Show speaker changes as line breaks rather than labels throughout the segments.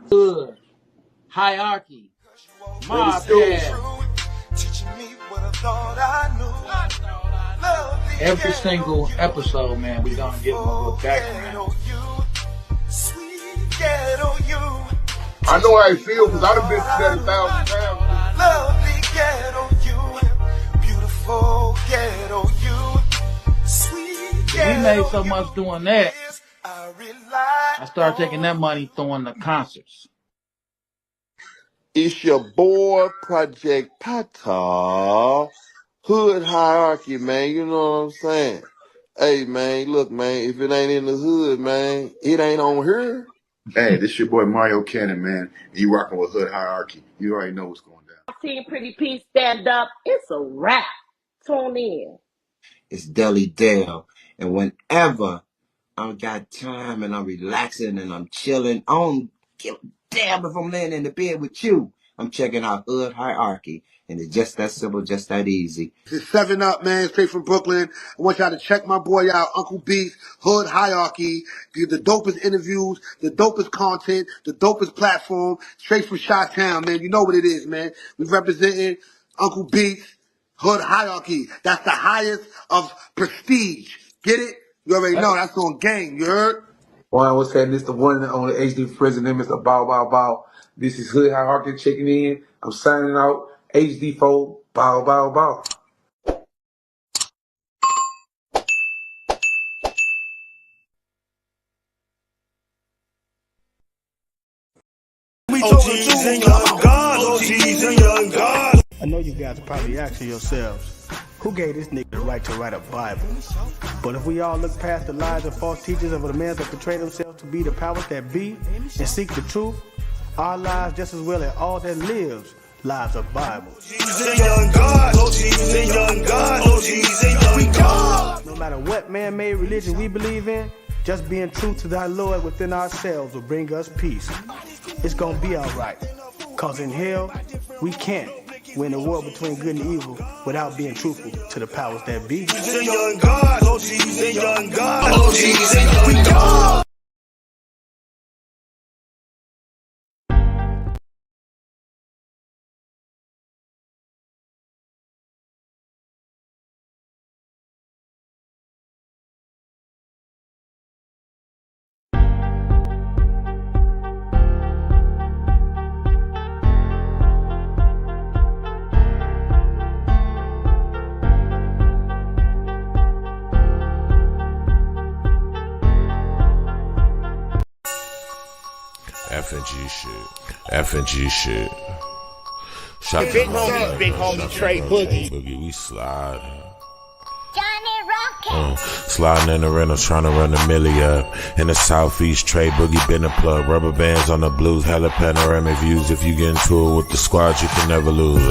Hood hierarchy. My bad. Every single episode, man, we gonna give them a little background.
I know how I feel because I done been through that 1,000 times.
Lovely ghetto you, beautiful ghetto you, sweet ghetto.
We made so much doing that. I started taking that money, throwing the concerts.
It's your boy, Project Pata. Hood hierarchy, man. You know what I'm saying? Hey, man, look, man, if it ain't in the hood, man, it ain't on here.
Hey, this your boy Mario Cannon, man. You rocking with Hood Hierarchy. You already know what's going down.
Team Pretty P stand up. It's a wrap. Tune in.
It's Deli Dale. And whenever I got time and I'm relaxing and I'm chilling, I don't give a damn if I'm laying in the bed with you. I'm checking out Hood Hierarchy. And it's just that simple, just that easy.
It's 7 Up, man, straight from Brooklyn. I want y'all to check my boy out, Uncle Beast, Hood Hierarchy. Get the dopest interviews, the dopest content, the dopest platform, straight from Chi-Town, man. You know what it is, man. We representing Uncle Beast, Hood Hierarchy. That's the highest of prestige. Get it? You already know, that's on game, you heard?
One was saying this the one on the HD president, Mr. Bow Bow Bow. This is Hood Hierarchy checking in. I'm signing out. HD4, bow, bow, bow.
OGs and young gods, OGs and young gods.
I know you guys are probably asking yourselves, who gave this nigga the right to write a Bible? But if we all look past the lies and false teachers of the men that portray themselves to be the powers that be and seek the truth, our lives just as well as all that lives lives of Bible. No matter what man-made religion we believe in, just being true to thy Lord within ourselves will bring us peace. It's gonna be alright, cause in hell, we can't win the war between good and evil without being truthful to the powers that be.
F&G shit. Shout
Big homie Tre Boogie.
We slide.
Johnny Rocket.
Sliding in the rentals, trying to run the milli up. In the southeast, Tre Boogie been a plug. Rubber bands on the blues, hella panoramic views. If you get into it with the squad, you can never lose.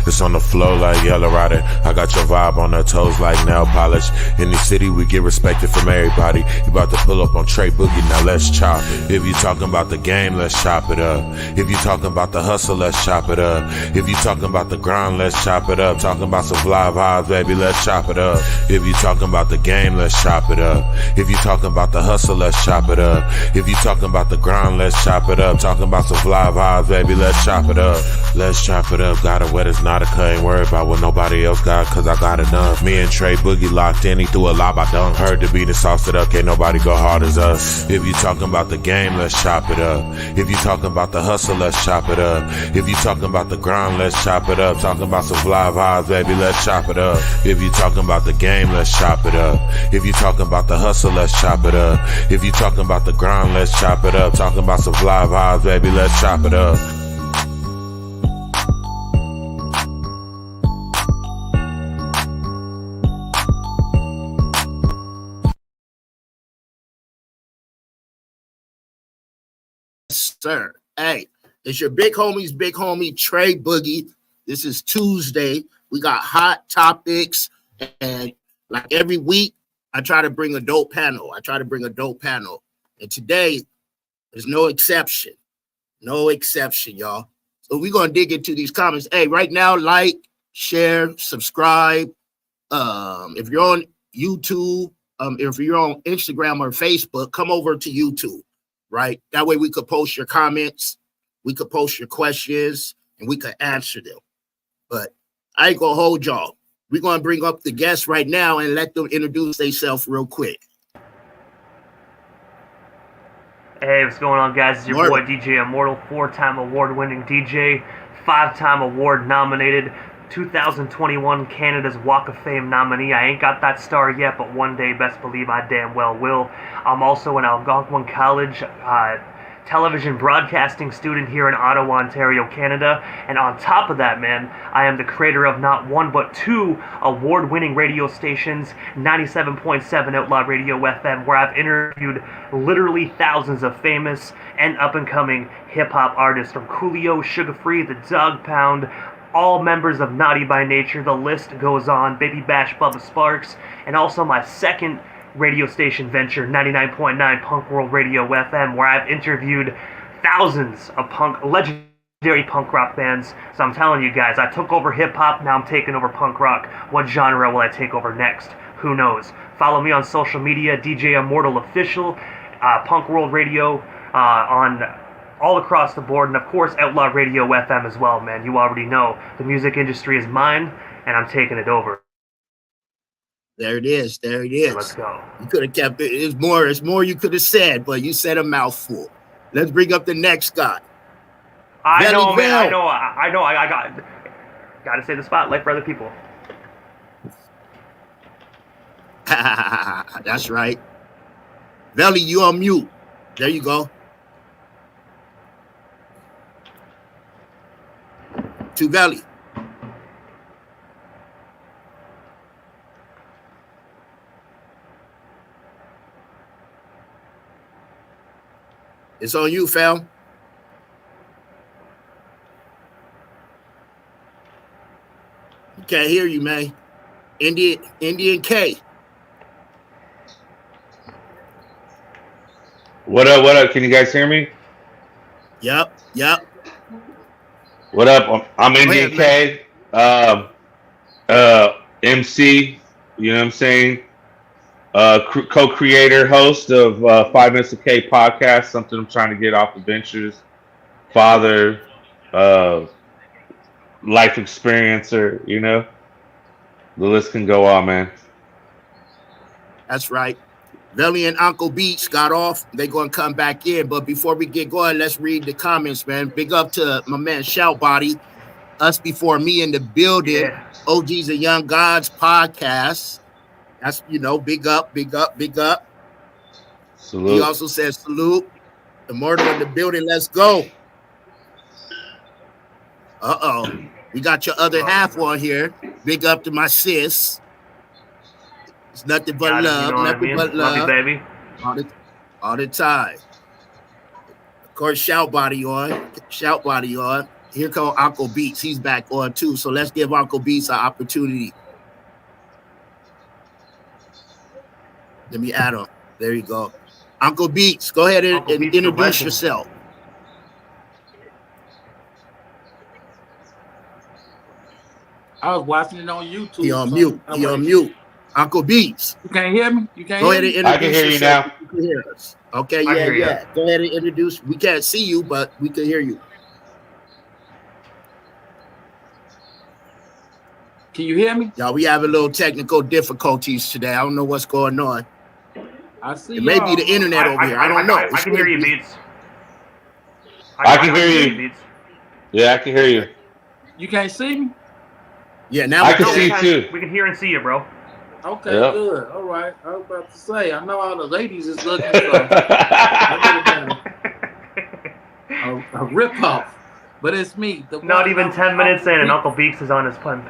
It's on the flow like Yellow Rider. I got your vibe on the toes like nail polish. In the city, we get respected from everybody. You about to pull up on Tre Boogie, now let's chop it. If you talking about the game, let's chop it up. If you talking about the hustle, let's chop it up. If you talking about the grind, let's chop it up. Talking about some fly vibes, baby, let's chop it up. If you talking about the game, let's chop it up. If you talking about the hustle, let's chop it up. If you talking about the grind, let's chop it up. Talking about some fly vibes, baby, let's chop it up. Let's chop it up. Got it wet, it's not a cut. Ain't worried about what nobody else got, cause I got it done. Me and Tre Boogie locked in, he threw a lob, I done. Heard the beat and sauced it up, can't nobody go hard as us. If you talking about the game, let's chop it up. If you talking about the hustle, let's chop it up. If you talking about the grind, let's chop it up. Talking about some fly vibes, baby, let's chop it up. If you talking about the game, let's chop it up. If you talking about the hustle, let's chop it up. If you talking about the grind, let's chop it up. Talking about some fly vibes, baby, let's chop it up.
Sir, hey, it's your big homie Tre Boogie. This is Tuesday. We got hot topics, and like every week, I try to bring a dope panel. And today is no exception. No exception, y'all. So we're gonna dig into these comments. Hey, right now, like, share, subscribe. If you're on YouTube, if you're on Instagram or Facebook, come over to YouTube. right? That way we could post your comments, we could post your questions, and we could answer them. But I ain't gonna hold y'all. We're gonna bring up the guests right now and let them introduce themselves real quick.
Hey, what's going on, guys? It's your boy DJ Immortal, 4-time award-winning DJ, 5-time award-nominated, 2021 Canada's Walk of Fame nominee. I ain't got that star yet, but one day, best believe I damn well will. I'm also an Algonquin College television broadcasting student here in Ottawa, Ontario, Canada. And on top of that, man, I am the creator of not one but 2 award-winning radio stations, 97.7 Outlaw Radio FM, where I've interviewed literally thousands of famous and up-and-coming hip-hop artists, from Coolio, Sugar Free, The Dog Pound, all members of Naughty by Nature, the list goes on, Baby Bash, Bubba Sparks, and also my second radio station venture, 99.9 Punk World Radio FM, where I've interviewed thousands of legendary punk rock bands. So I'm telling you guys, I took over hip-hop, now I'm taking over punk rock. What genre will I take over next? Who knows? Follow me on social media, DJ Immortal Official, Punk World Radio, on all across the board, and of course Outlaw Radio FM as well, man. You already know, the music industry is mine, and I'm taking it over.
There it is. There it is.
Let's go.
You could have kept it. It's more you could have said, but you said a mouthful. Let's bring up the next guy.
I know, man. I know. I got to say the spotlight for other people.
That's right. Velly, you on mute. There you go. To Velly. It's on you, fam. Can't hear you, man. Indian K.
What up? What up? Can you guys hear me?
Yep.
What up? I'm Indian K. MC. You know what I'm saying? Co-creator, host of 5 Minutes of K podcast. Something I'm trying to get off the ventures. Father, life experiencer. You know, the list can go on, man.
That's right. Velly and Uncle Beats got off. They're going to come back in. But before we get going, let's read the comments, man. Big up to my man Shout Body. Us Before Me in the building. Yeah. OGs and Young Gods podcast. That's, big up.
Salute.
He also says salute. Immortal in the building. Let's go. We got your other half on here. Big up to my sis. It's nothing but love. Nothing but love.
Love you, baby.
All the time. Of course, Shout Body on. Here come Uncle Beats. He's back on too. So let's give Uncle Beats an opportunity. Let me add him. There you go. Uncle Beats, go ahead and introduce yourself.
I was watching it on YouTube.
He on mute. Uncle Beats.
You can't hear me?
Go ahead and introduce
I can hear
yourself.
you now.
You can hear us. Okay, yeah. Go ahead and introduce. We can't see you, but we can hear you.
Can you hear me?
Y'all, we have a little technical difficulties today. I don't know what's going on.
I see.
It may be the internet over here. I don't know.
I can hear you, Beats.
I can hear you. Beats. Yeah, I can hear you.
You can't see me?
Yeah, now
I can see you too.
We can hear and see you, bro.
Okay, good. All right. I was about to say, I know all the ladies is looking for a rip-off, but it's me.
Not even 10 minutes in, and Uncle Beaks is on his punt.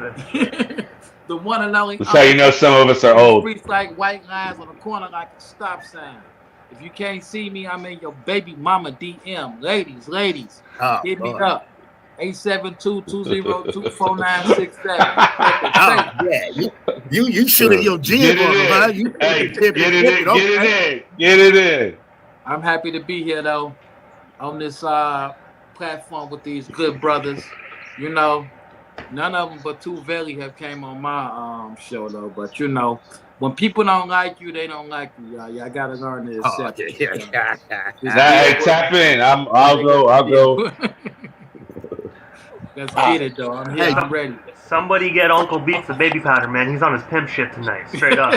The one and only.
That's how you know some of us are old.
Streets like white lines on the corner like a stop sign. If you can't see me, I'm in your baby mama DM. Ladies, hit me up. 872-202-4967.
Yeah, you should have your jig on, huh?
Get it in.
I'm happy to be here though, on this platform with these good brothers. You know, none of them but two Velly have came on my show though. But when people don't like you, they don't like you, y'all. Y'all gotta learn to accept it.
Hey, tap in. I'll go.
Let's get it, though. I'm here. I'm ready.
Somebody get Uncle Beats the baby powder, man. He's on his pimp shit tonight, straight up.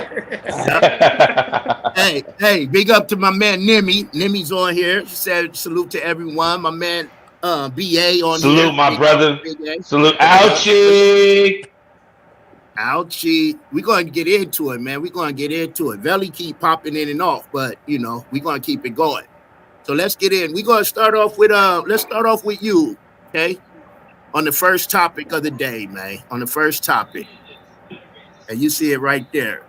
Hey, big up to my man Nimmy. Nimmy's on here. She said salute to everyone. My man BA on
Salute
here.
Salute my
big
brother. Salute Ouchie.
Ouchie. We're going to get into it, man. We're going to get into it. Velly keep popping in and off, but we're going to keep it going. So let's get in. We're going to start off with let's start off with you, okay? On the first topic of the day, man. On the first topic. And you see it right there.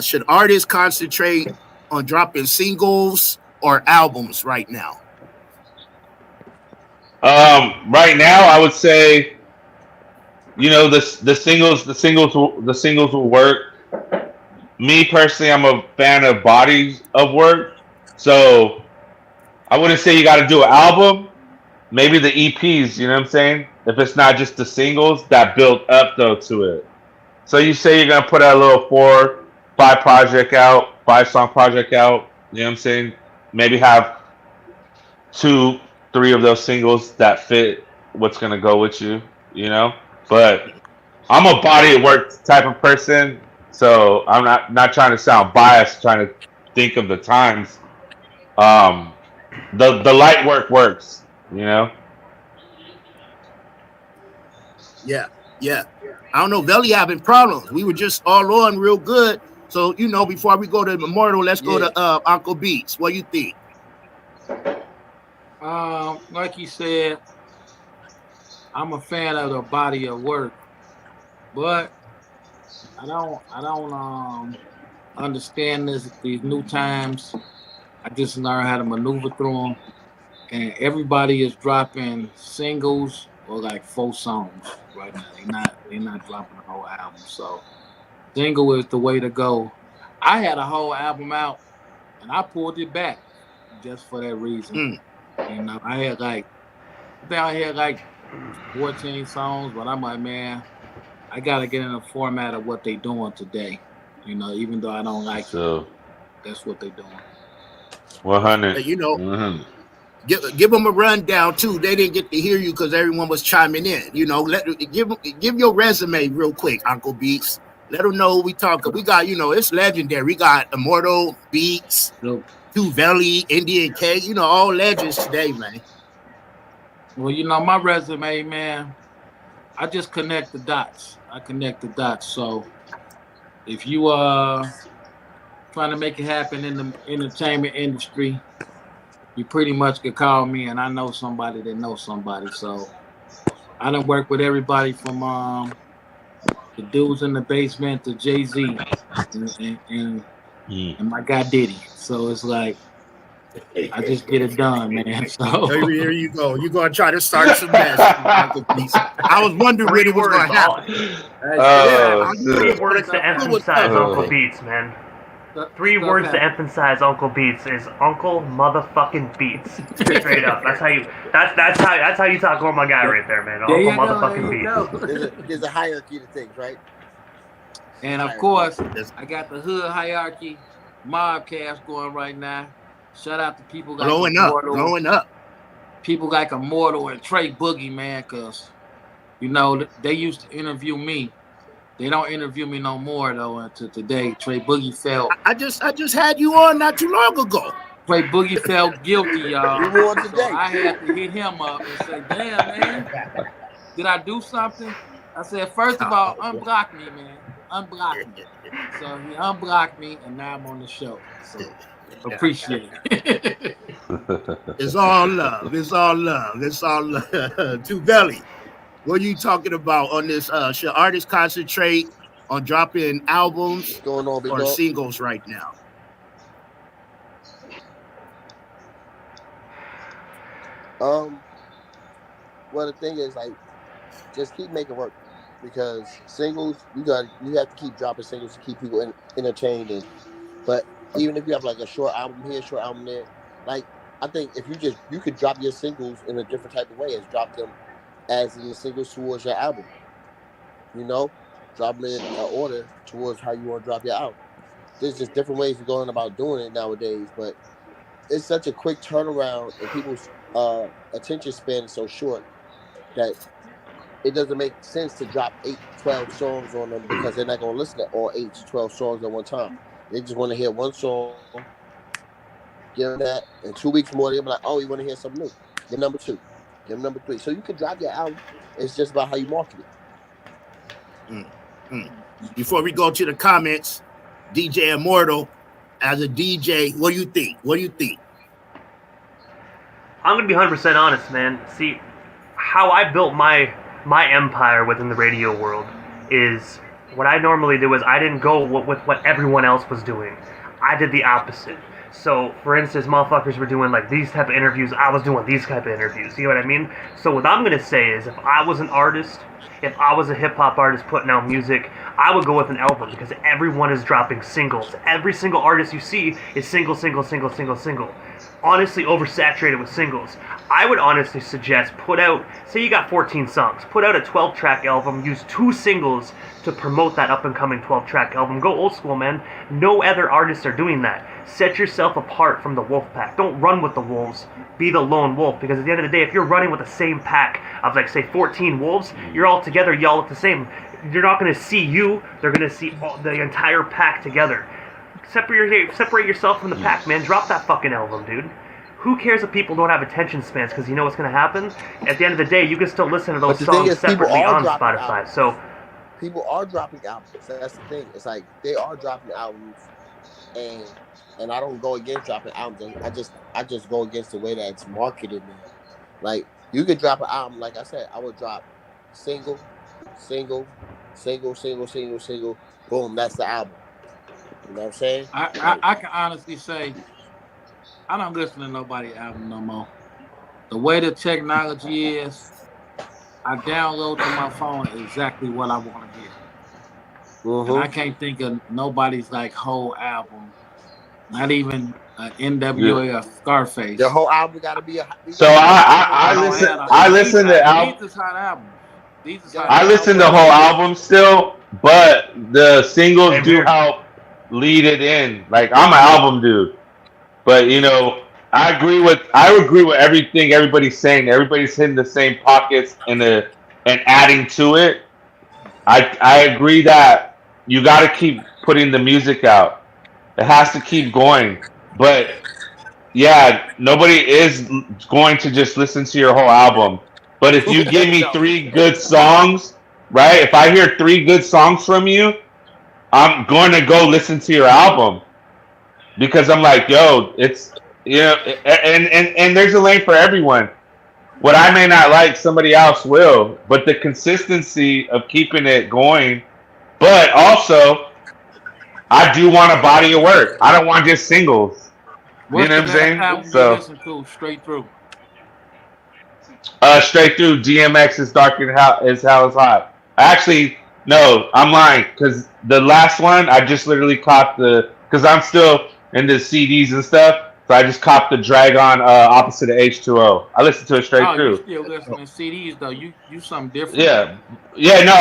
Should artists concentrate on dropping singles or albums right now?
Right now, I would say, the singles will work. Me personally, I'm a fan of bodies of work, so I wouldn't say you got to do an album. Maybe the EPs, you know what I'm saying? If it's not just the singles that build up though to it. So you say you're gonna put out a little 4-5 project out, 5-song project out. You know what I'm saying? Maybe have 2-3 of those singles that fit what's gonna go with you. But I'm a body of work type of person, so I'm not trying to sound biased. Trying to think of the times. The light work works.
Yeah. I don't know. Velly having problems. We were just all on real good. So, before we go to Memorial, let's go to Uncle Beats. What do you think?
Like you said, I'm a fan of the body of work, but I don't understand these new times. I just learned how to maneuver through them, and everybody is dropping singles or like 4 songs right now. They're not dropping a whole album. So single is the way to go. I had a whole album out and I pulled it back just for that reason. I had like 14 songs, but I'm like, man, I gotta get in the format of what they doing today. Even though I don't like it, that's what they doing.
100.
Give them a rundown too. They didn't get to hear you because everyone was chiming in. Give your resume real quick, Uncle Beats. Let them know who we talking. We got, it's legendary. We got Immortal, Beats, Velly, Indian K. All legends today, man.
Well, my resume, man, I just connect the dots. So if you trying to make it happen in the entertainment industry, you pretty much could call me, and I know somebody that knows somebody. So I done work with everybody from the dudes in the basement to Jay-Z and my guy Diddy. So it's like I just get it done, man. So
here you go. You're gonna try to start some mess, Uncle Beats. I was wondering when it was gonna happen.
3 words to emphasize Uncle Beats, man. 3 words to emphasize Uncle Beats is Uncle motherfucking Beats. Straight up. That's how you talk about my guy right there, man. Uncle motherfucking Beats.
There's a hierarchy to things, right?
And of course, I got the hood hierarchy mobcast going right now. Shout out to people like
growing up.
People like Immortal and Tre Boogie, man, because they used to interview me. They don't interview me no more though until today. Tre Boogie felt.
I just had you on not too long ago.
Tre Boogie felt guilty, y'all.
You won today.
So I had to hit him up and say, "Damn, man, did I do something?" I said, first of all, unblock me, man. Unblock me. So he unblocked me, and now I'm on the show. So appreciate it.
It's all love. To Velly. What are you talking about on this? Should artists concentrate on dropping albums or singles right now?
Well, the thing is, just keep making work, because singles, you have to keep dropping singles to keep people entertained. But even if you have like a short album here, short album there, I think if you could drop your singles in a different type of way, as drop them as in the singles towards your album. drop it in order towards how you want to drop your album. There's just different ways of going about doing it nowadays, but it's such a quick turnaround, and people's attention span is so short that it doesn't make sense to drop 8, 12 songs on them because they're not going to listen to all 8 to 12 songs at one time. They just want to hear one song, give them that, in 2 weeks more, they'll be like, oh, you want to hear something new? Give number 2, give them number 3. So you can drop your album. It's just about how you market it.
Before we go to the comments, DJ Immortal, as a DJ, what do you think?
I'm gonna be 100% honest, man. See, how I built my empire within the radio world is what I normally do is I didn't go with what everyone else was doing. I did the opposite. So, for instance, motherfuckers were doing like these type of interviews. I was doing these type of interviews. You know what I mean? So what I'm gonna say is, if I was an artist, if I was a hip hop artist putting out music, I would go with an album because everyone is dropping singles. Every single artist you see is single. Honestly, oversaturated with singles. I would honestly suggest put out, say you got 14 songs, put out a 12-track album, use 2 singles to promote that up-and-coming 12-track album. Go old school, man. No other artists are doing that. Set yourself apart from the wolf pack. Don't run with the wolves. Be the lone wolf, because at the end of the day, if you're running with the same pack of, like, say, 14 wolves, you're all together, y'all look the same. You're not going to see you. They're going to see the entire pack together. Separate yourself from the pack, man. Drop that fucking album, dude. Who cares if people don't have attention spans? Because you know what's going to happen? At the end of the day, you can still listen to those songs separately on Spotify. So
people are dropping albums. That's the thing. It's like they are dropping albums, and I don't go against dropping albums. I just go against the way that it's marketed now. Like, you could drop an album, like I said, I would drop single. Boom, that's the album. You know what I'm saying?
I can honestly say I don't listen to nobody's album no more. The way the technology is, I download to my phone exactly what I want to hear. And I can't think of nobody's like whole album, not even NWA or Scarface.
The whole album got to be a.
So I listen to albums.
These is hot albums.
I listen to whole albums still, but the singles do help lead it in. Like, I'm an album dude, but you know, I agree with everything everybody's saying. Everybody's hitting the same pockets and adding to it. I agree that you got to keep putting the music out. It has to keep going, but yeah, nobody is going to just listen to your whole album. But if you give me 3 good songs, right? If I hear 3 good songs from you, I'm going to go listen to your album because I'm like, yo, it's, you know, and there's a lane for everyone. What I may not like, somebody else will, but the consistency of keeping it going. But also, I do want a body of work. I don't want just singles. You know what I'm saying? So
listen to straight through.
Straight through, DMX is dark as hell is hot. Actually, no, I'm lying, because the last one I just literally caught because I'm still into CDs and stuff, so I just copped the Dragon opposite of H2O. I listened to it straight through.
You still listening to CDs though? You something different?
Yeah. No,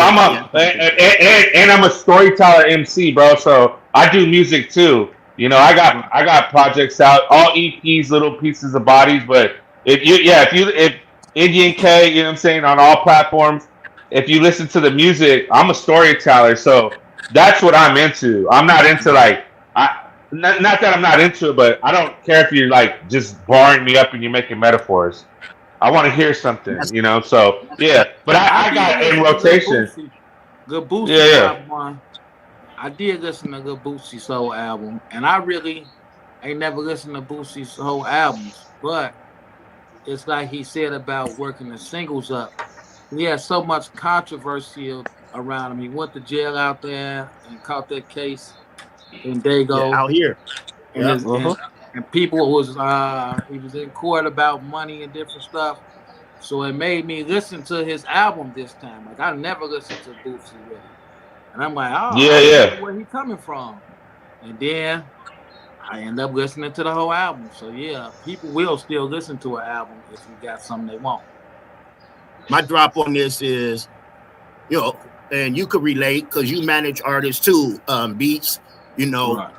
and I'm a storyteller MC, bro. So I do music too. You know, I got projects out, all EPs, little pieces of bodies. But if Indian K, you know what I'm saying, on all platforms. If you listen to the music, I'm a storyteller, so that's what I'm into. I'm not into not that I'm not into it, but I don't care if you're like just barring me up and you're making metaphors. I want to hear something, you know. So yeah, but I got in rotation.
Good Boosie album. I did listen to Good Boosie's whole album, and I really ain't never listened to Boosie's whole albums, but it's like he said about working the singles up. He had so much controversy around him. He went to jail out there and caught that case in Dago.
Out here.
And people was he was in court about money and different stuff. So it made me listen to his album this time. Like, I never listened to Boosie really. And I'm like, I don't know where he coming from. And then I end up listening to the whole album. So yeah, people will still listen to an album if you got something they want.
My drop on this is, you know, and you could relate because you manage artists too, Beats. You know,
Right.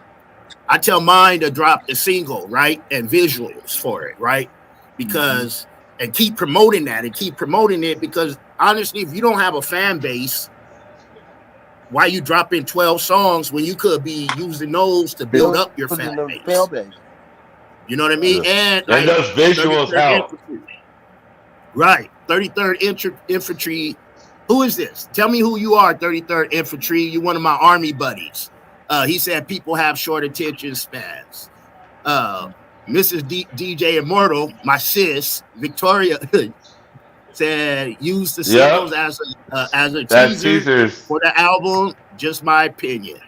I tell mine to drop the single, right, and visuals for it, right, because and keep promoting that and keep promoting it because honestly, if you don't have a fan base, why you dropping 12 songs when you could be using those to build up your fan base? You know what I mean?
Yeah.
And like
those visuals
33rd
help.
Infantry. Right. 33rd Infantry. Who is this? Tell me who you are, 33rd Infantry. You're one of my army buddies. He said people have short attention spans. Mrs. DJ Immortal, my sis, Victoria, said use the singles as a teaser for the album. Just my opinion.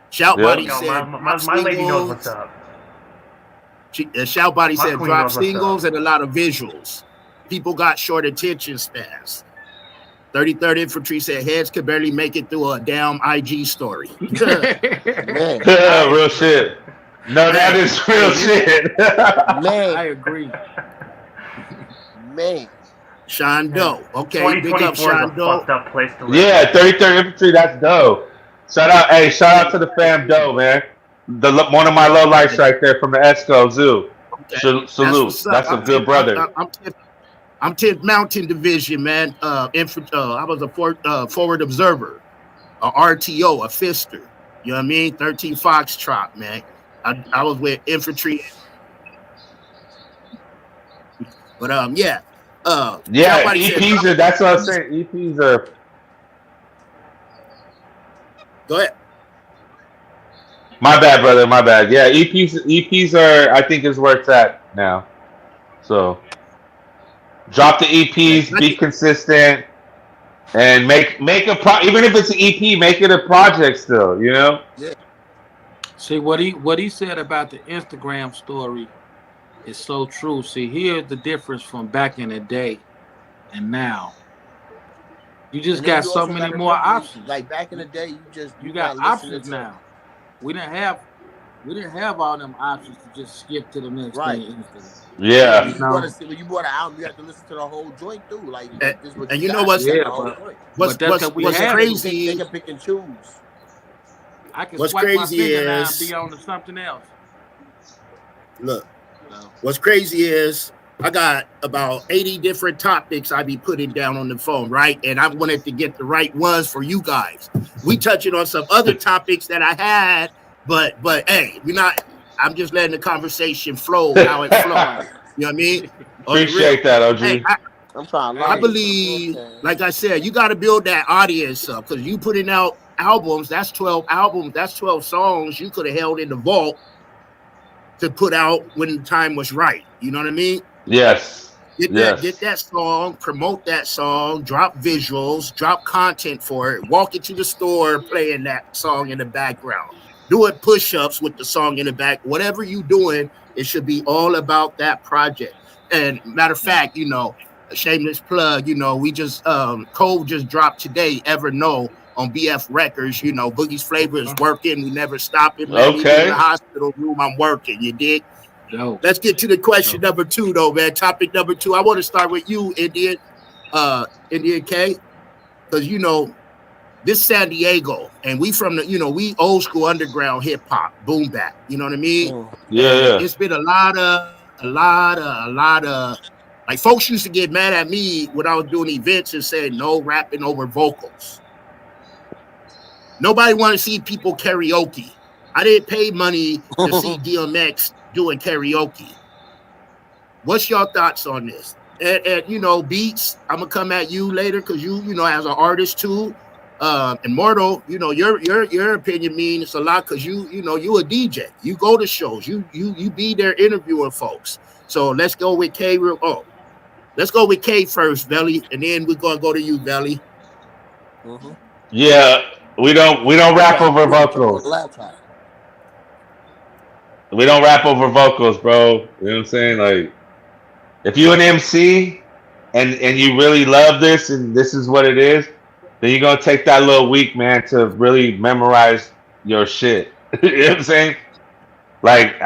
Shout Body said
my lady knows what's up.
Shout Body said drop singles and a lot of visuals. People got short attention spans. 33rd Infantry said heads could barely make it through a damn IG story.
Man, real shit. No, that is real shit.
Man, I agree.
Man, Shondo. Okay, big up Shondo.
Fucked up place to live.
Yeah, 33rd Infantry. That's dope. Shout out to the fam, dope, man. One of my low lights right there from the Esco Zoo. Okay. Salute. That's a good brother.
I'm 10th Mountain Division, man. I was a forward observer, a RTO, a fister. You know what I mean? 13 Foxtrot, man. I was with infantry. But yeah.
EPs are. That's what I was saying. EPs are.
Go ahead.
My bad, brother. My bad. Yeah, EPs are. I think is where it's at now. So. Drop the EPs, be consistent, and make even if it's an EP, make it a project still, you know?
Yeah.
See what he said about the Instagram story is so true. See, here's the difference from back in the day and now. You just got so many more options.
Like back in the day, you
got options now. We didn't have all them options to just skip to the next thing instantly.
Yeah.
When you bought an album, you have to listen to the whole joint too. Like,
and you know what's crazy?
They can pick and choose.
I can swipe my finger now and be on to something else.
Look, what's crazy is I got about 80 different topics I be putting down on the phone, right? And I wanted to get the right ones for you guys. We touching on some other topics that I had, but hey, we're not. I'm just letting the conversation flow how it flows. You know what I mean?
Appreciate that, OG.
Hey, I believe, like I said, you got to build that audience up because you putting out albums. That's 12 albums. That's 12 songs you could have held in the vault to put out when the time was right. You know what I mean?
Yes.
Get that song, promote that song, drop visuals, drop content for it. Walk into the store playing that song in the background. Doing push-ups with the song in the back. Whatever you doing, it should be all about that project. And matter of fact, a shameless plug, we just Cole just dropped today, Ever Know on BF Records. Boogie's Flavor is working. We never stop it, man.
Okay.
In the hospital room, I'm working. You dig?
No.
Let's get to the question number 2, though, man. Topic number 2. I want to start with you, Indian K, because this San Diego, and we from the, we old school underground hip hop, boom bap. You know what I mean?
Yeah.
It's been a lot of like folks used to get mad at me when I was doing events and saying no rapping over vocals. Nobody want to see people karaoke. I didn't pay money to see DMX doing karaoke. What's your thoughts on this? And Beats, I'm gonna come at you later because you as an artist too. Immortal, your opinion means a lot because you a DJ. You go to shows. You be there interviewing folks. So let's go with K. Let's go with K first, Belly, and then we're gonna go to you, Belly.
Mm-hmm.
Yeah, we don't rap over vocals. We don't rap over vocals, bro. You know what I'm saying? Like, if you an MC and you really love this and this is what it is, then you're gonna take that little week, man, to really memorize your shit. You know what I'm saying? Like,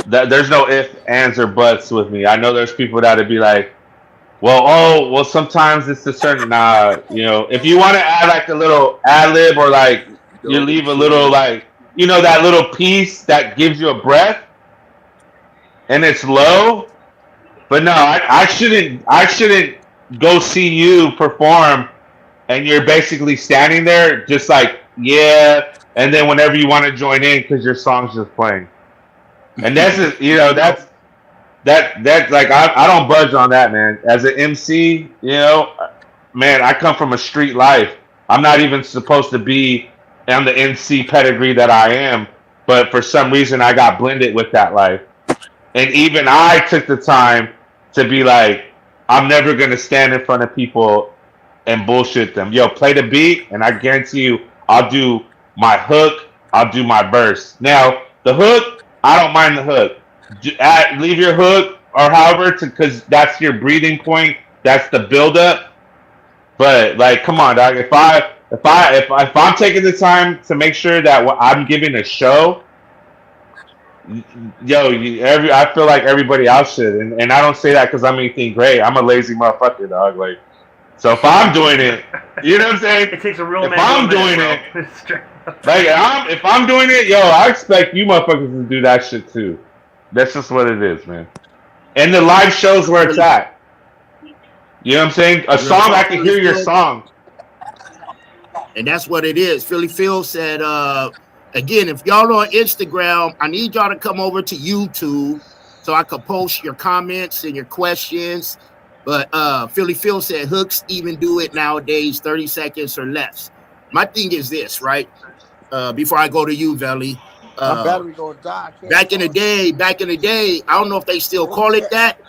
there's no ifs, ands, or buts with me. I know there's people that'd be like, well, sometimes it's a certain, if you want to add like a little ad lib or like you
Dope
leave a little
shit.
like, that little piece that gives you a breath and it's low. But no, I shouldn't go see you perform and you're basically standing there just like, yeah. And then whenever you want to join in because your song's just playing. And that's just, that like I don't budge on that, man. As an MC, man, I come from a street life. I'm not even supposed to be on the MC pedigree that I am, but for some reason I got blended with that life. And even I took the time to be like, I'm never gonna stand in front of people and bullshit them. Yo, play the beat, and I guarantee you, I'll do my hook, I'll do my verse. Now, the hook, I don't mind the hook. Leave your hook or however, because that's your breathing point. That's the build up. But like, come on, dog. If I'm taking the time to make sure that I'm giving a show, yo, I feel like everybody else should, and I don't say that because I'm anything great. I'm a lazy motherfucker, dog. Like, so if I'm doing it, you know what I'm saying?
It takes a real
if
man.
I'm doing it, like if I'm doing it, yo, I expect you motherfuckers to do that shit too. That's just what it is, man. And the live shows where it's at. You know what I'm saying? A song, I can hear your song.
And that's what it is. Philly Phil said, again, if y'all on Instagram, I need y'all to come over to YouTube so I can post your comments and your questions. But Philly Phil said hooks even do it nowadays, 30 seconds or less. My thing is this, right? Before I go to you, Veli.
My battery gonna die.
Back in the day, I don't know if they still call it that.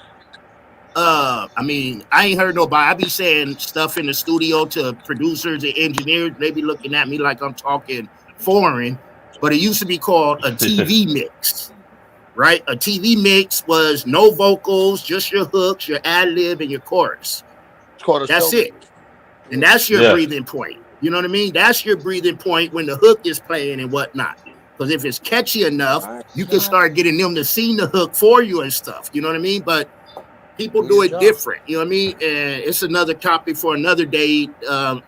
I mean, I ain't heard nobody. I be saying stuff in the studio to producers and engineers. They be looking at me like I'm talking foreign, but it used to be called a TV mix, right? A TV mix was no vocals, just your hooks, your ad lib, and your chorus. That's it. And that's your breathing point. You know what I mean? That's your breathing point when the hook is playing and whatnot. Because if it's catchy enough, you can start getting them to sing the hook for you and stuff. You know what I mean? But people do it different. You know what I mean? And it's another topic for another day.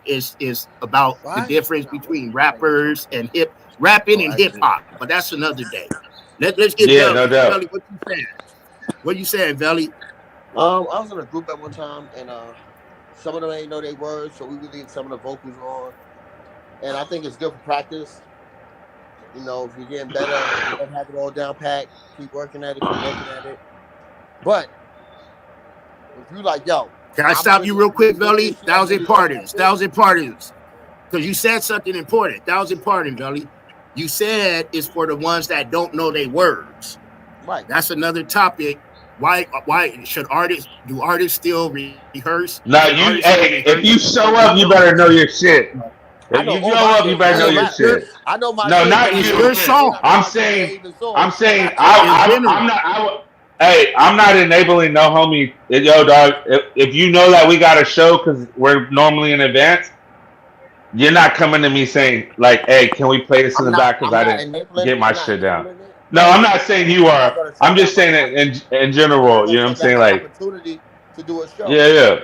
Is about the difference between rappers and rapping and hip hop. But that's another day. Let's get Veli.
No doubt.
Veli, what you saying? What you saying, Veli?
I was in a group at one time, and some of them ain't know their words, so we would leave some of the vocals on. And I think it's good for practice. You know, if you're getting better, you don't have it all down pat. Keep working at it. But if you like, yo,
can I stop you real quick, Veli? That was important. Because you said something important. That was important, Veli. You said it's for the ones that don't know their words.
Right.
That's another topic. Why should do artists still rehearse?
No, if you show up, you better know your shit. If you show up, you better know your shit.
I know my
no, not you.
Your song.
I'm saying I'm not enabling no homie. Yo, dog, if you know that we got a show because we're normally in advance, you're not coming to me saying like, hey, can we play this in the back because I didn't get my shit down. No, I'm not saying you are. I'm just saying it in general. You know what I'm saying? Like,
opportunity to do a show.
Yeah.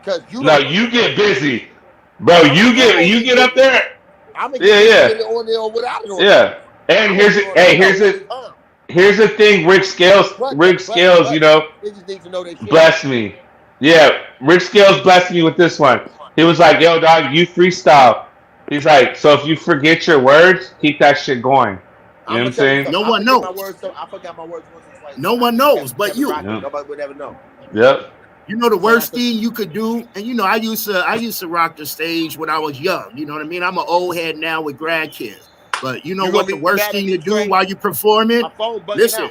Because
you get busy. Bro, you get up there.
I'm gonna get it on there or without it on there.
And here's the thing, Rick Scales, you know,
they just need to know they shit.
Bless me. Yeah, Rick Scales blessed me with this one. He was like, yo, dog, you freestyle. He's like, so if you forget your words, keep that shit going. You know what I'm saying?
No one knows.
I forgot my words once or twice.
No one knows but you.
Nobody would ever know.
Yep.
You know the worst thing you could do, and you know I used to rock the stage when I was young. You know what I mean? I'm an old head now with grandkids. But you know what the worst thing to do while you're performing? Listen,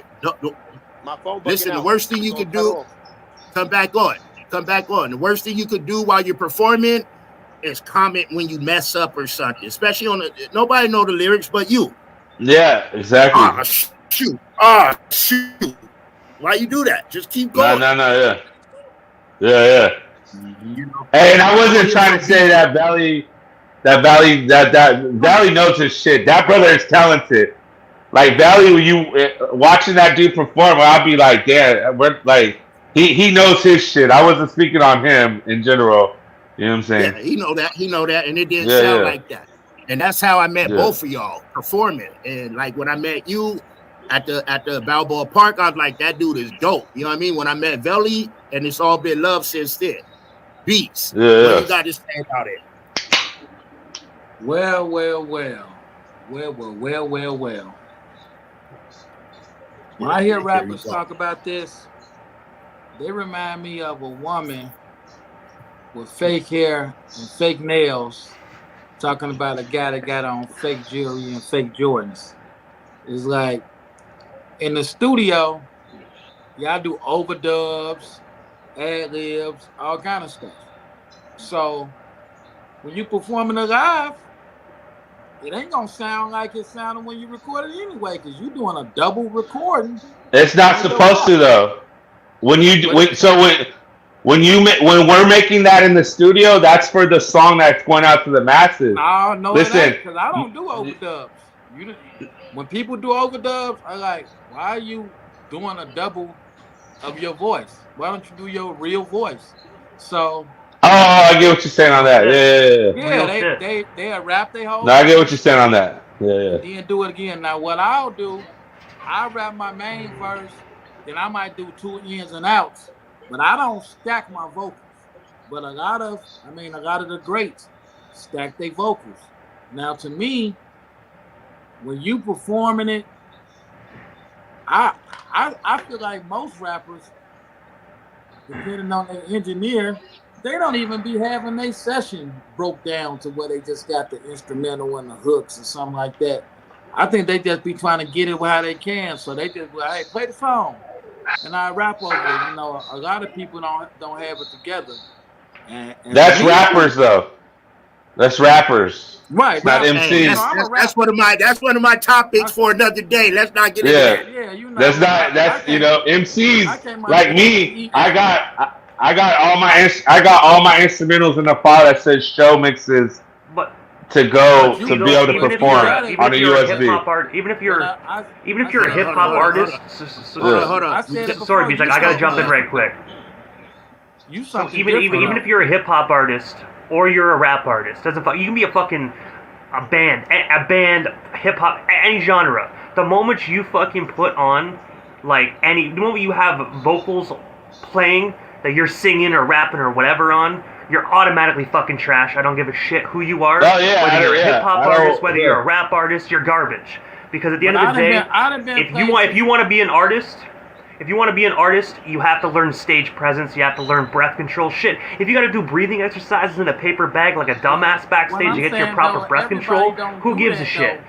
listen. The worst thing you could do, come back on. The worst thing you could do while you're performing is comment when you mess up or something. Especially on nobody know the lyrics but you.
Yeah, exactly.
Shoot. Why you do that? Just keep going.
No, yeah. Hey, and I wasn't trying to say that Valley knows his shit. That brother is talented. Like Valley, when you watching that dude perform, I'll be like, damn, we're like, he knows his shit. I wasn't speaking on him in general. You know what I'm saying?
Yeah, he know that, and it didn't
Yeah,
sound
yeah.
like that. And that's how I met
Yeah.
both of y'all performing. And like when I met you at the Balboa Park, I was like, that dude is dope. You know what I mean? When I met Veli, and it's all been love since then. Beats.
Yeah,
What
yeah.
you got to say about it?
Well. When I hear rappers talk about this, they remind me of a woman with fake hair and fake nails talking about a guy that got on fake jewelry and fake Jordans. It's like in the studio, y'all do overdubs, ad libs, all kind of stuff. So when you performing it live, it ain't gonna sound like it sounded when you recorded it anyway, because you're doing a double recording.
It's not supposed to though. When you when we're making that in the studio, that's for the song that's going out to the masses.
No,
listen,
because I don't do overdubs. When people do overdubs, I like, why are you doing a double of your voice? Why don't you do your real voice? So.
Oh, I get what you're saying on that. Yeah.
They rap their whole.
No, I get what you're saying on that. Yeah.
And then do it again. Now, what I'll do, I rap my main verse, then I might do 2 ins and outs, but I don't stack my vocals. But a lot of the greats stack their vocals. Now, to me, when you performing it, I feel like most rappers, depending on their engineer, they don't even be having their session broke down to where they just got the instrumental and the hooks or something like that. I think they just be trying to get it how they can. So they just, hey, play the song, and I rap over it. You know, a lot of people don't have it together. And
that's rappers though. That's rappers.
Right.
It's not MCs.
That's one of my topics for another day. Let's not get into that.
Yeah, you know.
That's MCs like me. I got all my instrumentals in the file that says show mixes. To be able to perform on a USB.
Even if you're a hip hop artist,
hold on.
Sorry, Beach, I gotta jump in right quick. Even if you're a hip hop artist or you're a rap artist, you can be a band, hip hop, any genre. The moment you fucking put on the moment you have vocals playing that you're singing or rapping or whatever on, you're automatically fucking trash. I don't give a shit who you are.
Oh, yeah,
whether you're a hip hop artist, whether you're a rap artist, you're garbage. Because at the end of the day, if you want to be an artist, you have to learn stage presence. You have to learn breath control. Shit, if you got to do breathing exercises in a paper bag like a dumbass backstage to get your proper breath control, who gives a shit?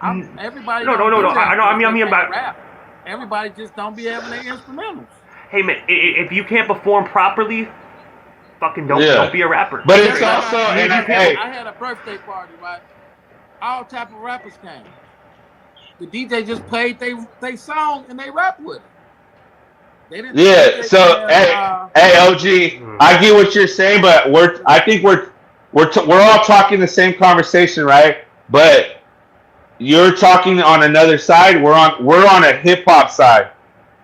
Everybody.
No. I mean about
rap. Everybody just don't be having their instrumentals.
Hey man, if you can't perform properly, fucking don't be a rapper.
But it's also,
I had a birthday party, right? All type of rappers came. The DJ just played they song and they rap with it. They didn't
hey, OG, I get what you're saying, but we're all talking the same conversation, right? But you're talking on another side. We're on a hip hop side.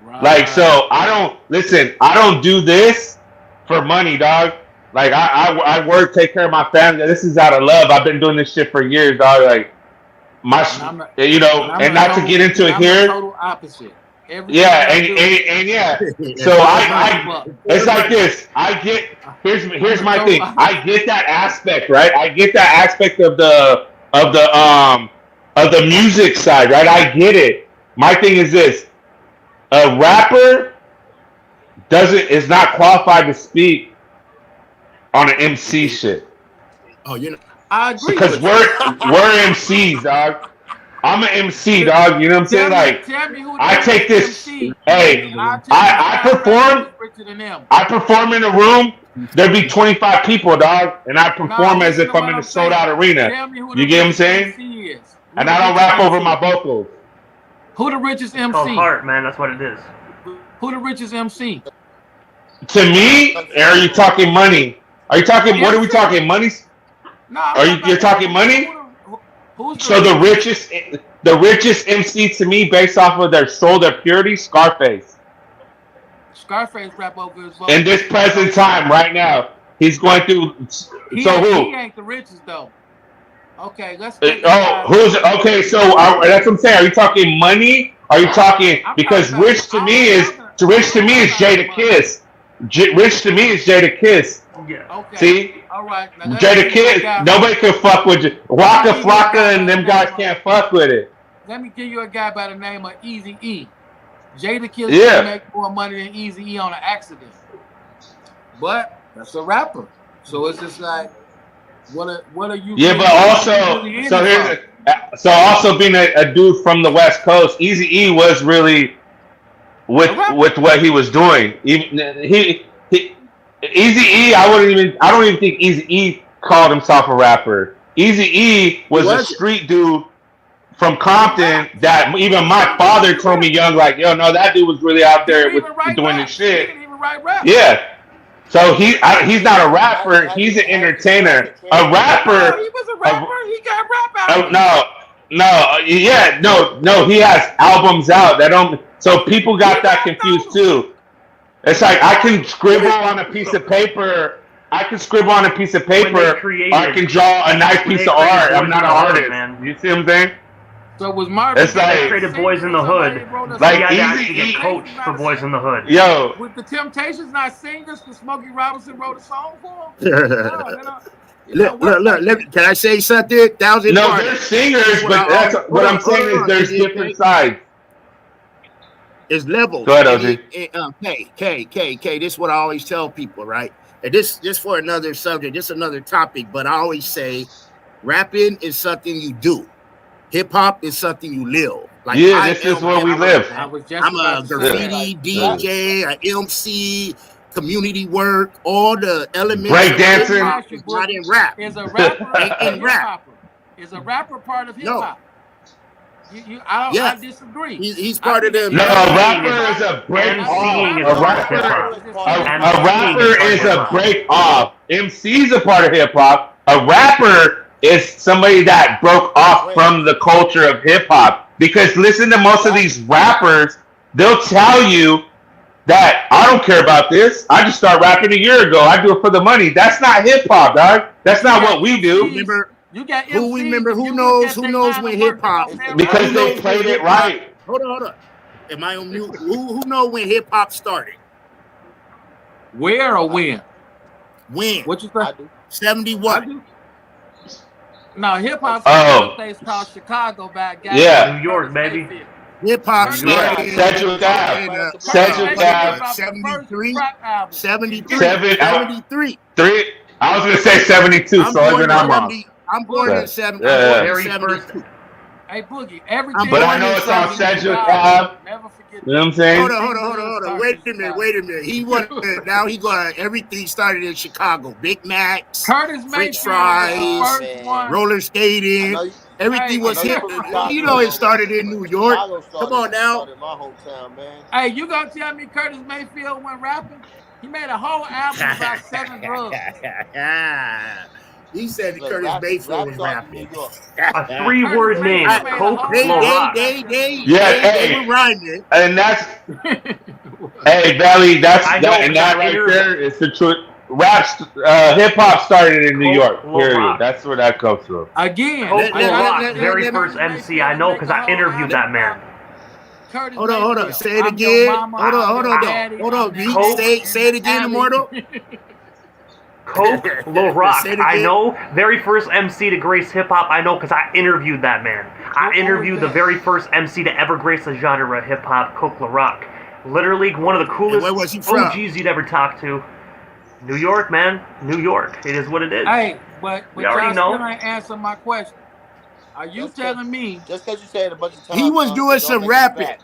Right. Like, so I don't do this for money, dog. Like I work, take care of my family. This is out of love. I've been doing this shit for years, dog. Like and not to get into it here.
Total opposite.
And yeah. So I it's like this. Here's my thing. I get that aspect, right? I get that aspect of the music side, right? I get it. My thing is this: a rapper is not qualified to speak on an MC shit.
Oh,
I agree.
Because we're MCs, dog. I'm an MC, dog. You know what I'm saying? Like, I take this. Hey, I perform in a room. There'd be 25 people, dog, and I perform as if I'm in a sold out arena. You get what I'm saying? And I don't rap over my vocals.
Who the richest MC?
Oh, heart, man. That's what it is.
Who the richest MC?
To me, are you talking money? Are you talking? What are we talking? Money?
No.
You're talking money? So the richest MC to me, based off of their soul, their purity, Scarface.
Scarface rap over his
in
vocals.
this present time, right now, he's going through.
He
So
ain't,
who?
he ain't the richest though. Okay, let's take a guy.
Who's okay? So that's what I'm saying. Are you talking money? Are you talking
I'm
because
talking about
rich to me is Jada Kiss. Rich to me is Jada Kiss.
Yeah.
Okay.
See,
all right. Now,
Jada Kiss. Nobody can fuck with Waka Flocka, and them guys can't fuck with it.
Let me give you a guy by the name of Easy E. Jada Kiss
Yeah.
make more money than Easy E on an accident, but that's a rapper. So it's just like, what are you?
Yeah, but also, so also being a dude from the West Coast, Easy E was really with what he was doing. Easy E, I don't even think Easy E called himself a rapper. Easy E was a street dude from Compton that even my father told me young, like, yo, no, that dude was really out there with doing this shit.
He didn't even write rap.
Yeah. So he's not a rapper. He's an entertainer. A rapper.
He was a rapper. He got rap out.
No. He has albums out that don't. So people got that confused too. It's like I can scribble on a piece of paper. Or I can draw a nice piece of art. I'm not an artist, man. You see what I'm saying?
So was Marvin?
It's like
created Boys in the Hood.
Like
Easy get coached for Boys in the Hood.
Yo,
with the Temptations not singers, because Smokey Robinson wrote a song for him.
Look. Can I say something?
No, they're singers, but that's what I'm saying is there's different sides.
It's levels.
Go ahead, OG.
K. This is what I always tell people, right? And this for another subject, just another topic. But I always say, rapping is something you do. Hip hop is something you live. Like
this is where we live.
I'm a graffiti DJ, an MC, community work, all the elements.
Break dancing.
Not in rap.
Is a rapper
in rap?
Is a rapper part of hip hop? I disagree.
He's part of them.
No, a rapper is a break off. A rapper is a break off. MC's a part of hip hop. A rapper is somebody that broke off from the culture of hip hop. Because listen to most of these rappers, they'll tell you that I don't care about this. I just started rapping a year ago. I do it for the money. That's not hip hop, dog. That's not what we do.
Who
knows when hip hop?
Because they played it right.
Hold on. Am I on mute? Who know when hip hop started?
Where or when?
When?
What you think?
71.
No, hip hop started in a place called Chicago back.
New York, baby.
Hip hop started in
Central Ave.
73.
73. I was gonna say 72, so even I'm wrong.
I'm born in 72.
Hey Boogie, everything.
But I know it's on Central Ave.
Never forget.
You know what I'm saying?
Hold on. Wait a minute. He got everything started in Chicago. Big Macs, French fries, roller skating. Everything was hip. You know it started in New York. Come on now.
My hometown, man.
Hey, you gonna tell me Curtis Mayfield went rapping? He made a whole album about 7 drugs.
He said that Curtis Mayfield was rapping.
A 3-word name, Coke LaRock.
They were rhyming.
And that's hey, Valley. And that right there is the truth. Hip hop started in New York. Period. That's where that comes from.
Again,
Coke LaRock, very first MC I know because I interviewed that man.
Hold on. Say it again. Hold on. Say it again, Immortal.
Coke LaRock. I know. Very first MC to grace hip hop. I know because I interviewed that man. I interviewed the very first MC to ever grace the genre of hip hop, Coke LaRock. Literally one of the coolest OGs you'd ever talk to. New York, man. New York. It is what it is.
Hey, but
we already know.
Still ain't answer my question. Are you telling me?
Just because you said it a bunch of times.
He was doing some rapping.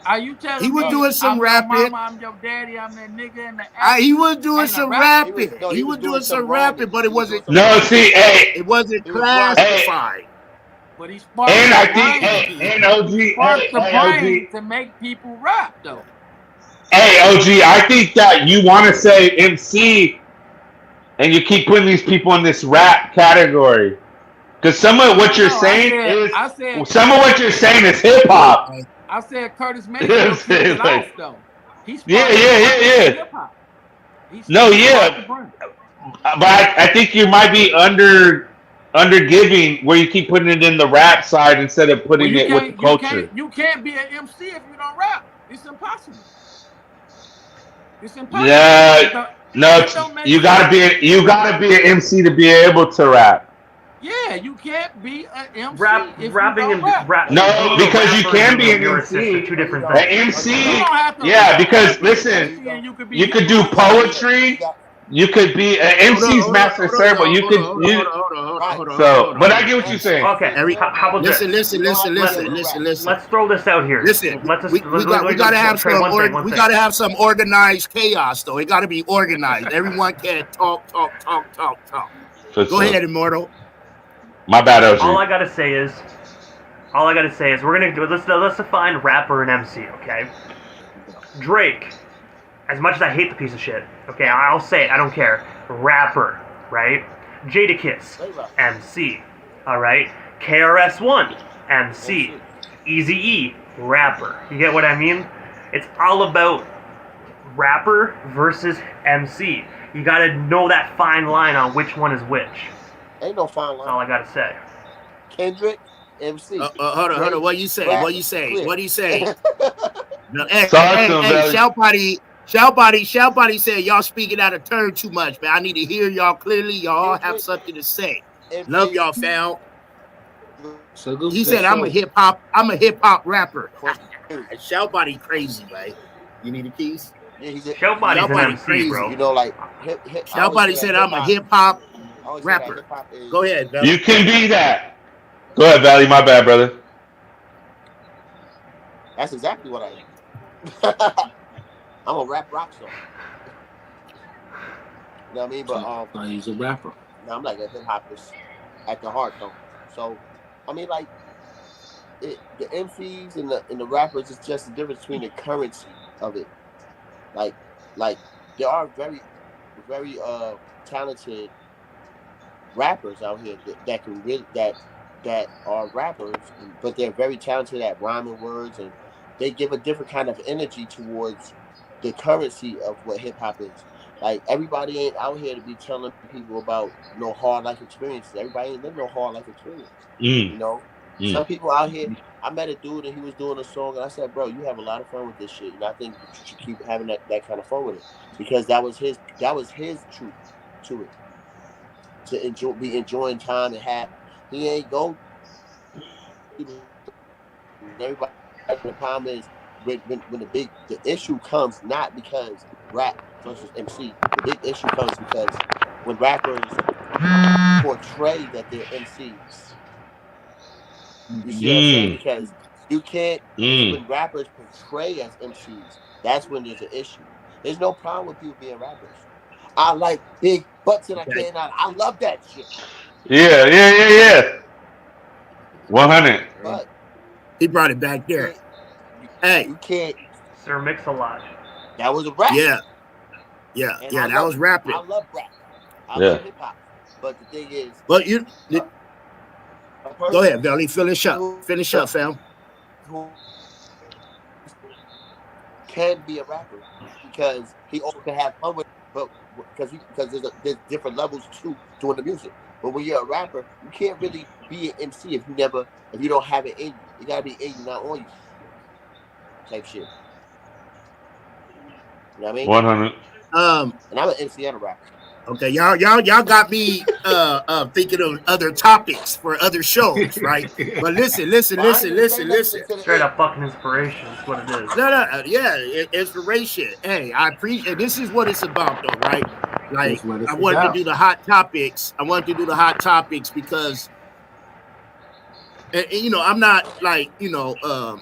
Are you telling me?
He was doing some rapping.
Your mama, I'm your daddy. I'm that nigga in the.
He was doing some rapping. He was doing some rapping, but it wasn't.
No, see, hey,
it wasn't classified.
But he sparked.
And I think, and OG,
sparked the brain to make people rap though.
Hey, OG, I think that you want to say MC, and you keep putting these people in this rap category, because some of what you're saying is hip hop.
I said Curtis Mayfield kicked it off though. He
Yeah,
sparked hip hop.
No,
He sparked
yeah,
the brand.
but I think you might be under giving where you keep putting it in the rap side instead of
Well,
putting it with the culture.
you can't be an MC if you don't rap. It's impossible. It's impossible.
Yeah, no,
That don't make
you
sense.
you gotta be an MC to be able to rap.
Yeah, you can't be an MC if you
Rapping
don't
and
rap.
No,
being a
because you
rapper and
can
being
be
a
an
lyricist are
MC.
two different
An
things.
MC,
You
yeah,
don't have
because
to be an
listen,
MC and you could be
you
hip
could do
hop.
poetry. You could be an MC's master server. You could you. So, but I get what you're saying.
Okay, how about
Listen,
this?
listen.
Let's throw this out here.
Listen,
Let's
we gotta have
Trey,
some
one
we
thing.
gotta have some organized chaos though. It gotta be organized. Everyone can't talk. Go ahead, Immortal.
My bad, OG.
All I gotta say is we're gonna do. Let's define rapper and MC. Okay, Drake. As much as I hate the piece of shit, okay, I'll say it. I don't care. Rapper, right? Jadakiss, MC. All right. KRS-One, MC. Eazy-E, rapper. You get what I mean? It's all about rapper versus MC. You gotta know that fine line on which one is which.
Ain't no fine line.
That's all I gotta say.
Kendrick, MC.
Hold on. What you say? What do you say? No, hey, Shoutbody said y'all speaking out of turn too much, man. I need to hear y'all clearly. Y'all have something to say. Love y'all, fam. He said I'm a hip hop rapper. Shoutbody crazy, man. You need the keys?
Yeah,
Shoutbody's an MC,
crazy.
bro.
You know, like
Shoutbody said I'm a hip hop rapper. Go ahead, Valley.
You can be that. Go ahead, Valley. My bad, brother.
That's exactly what I am. I'm a rock star. You know what I mean? But
he's a rapper.
No, I'm like a hip hopist at the heart though. So I mean, like the MCs and the rappers is just the difference between the currency of it. Like there are very talented rappers out here that can really that are rappers, but they're very talented at rhyming words, and they give a different kind of energy towards the currency of what hip hop is. Like everybody ain't out here to be telling people about no hard life experiences. Everybody ain't living no hard life experience. You know, some people out here. I met a dude and he was doing a song, and I said, "Bro, you have a lot of fun with this shit, and I think you should keep having that kind of fun with it because that was his truth to it. To be enjoying time and have. He ain't go. Everybody. The problem is when the issue comes not because rap versus MC. The big issue comes because when rappers portray that they're MCs. You see what I'm saying? Because you can't. When rappers portray as MCs, that's when there's an issue. There's no problem with people being rappers. I like big butts and I can't. I love that shit.
Yeah. 100.
But
he brought it back there. Hey,
you can't.
Sir Mix-a-Lot.
That was a rap.
Yeah. That was rapping.
I love rap. I love hip hop. But the thing is,
but you go ahead, Valley. Finish up, fam.
Who can be a rapper because he also can have fun with it, but because there's different levels to doing the music. But when you're a rapper, you can't really be an MC if you don't have it in you. You gotta be in you, not on you. Type shit. You know what I mean?
100.
And I'm an MC and a rapper.
Okay, y'all got me thinking of other topics for other shows, right? But listen.
Straight up fucking inspiration. That's what it is.
No, yeah, inspiration. Hey, I appreciate. This is what it's about, though, right? Like, I wanted to do the hot topics. Because, and I'm not like, I'm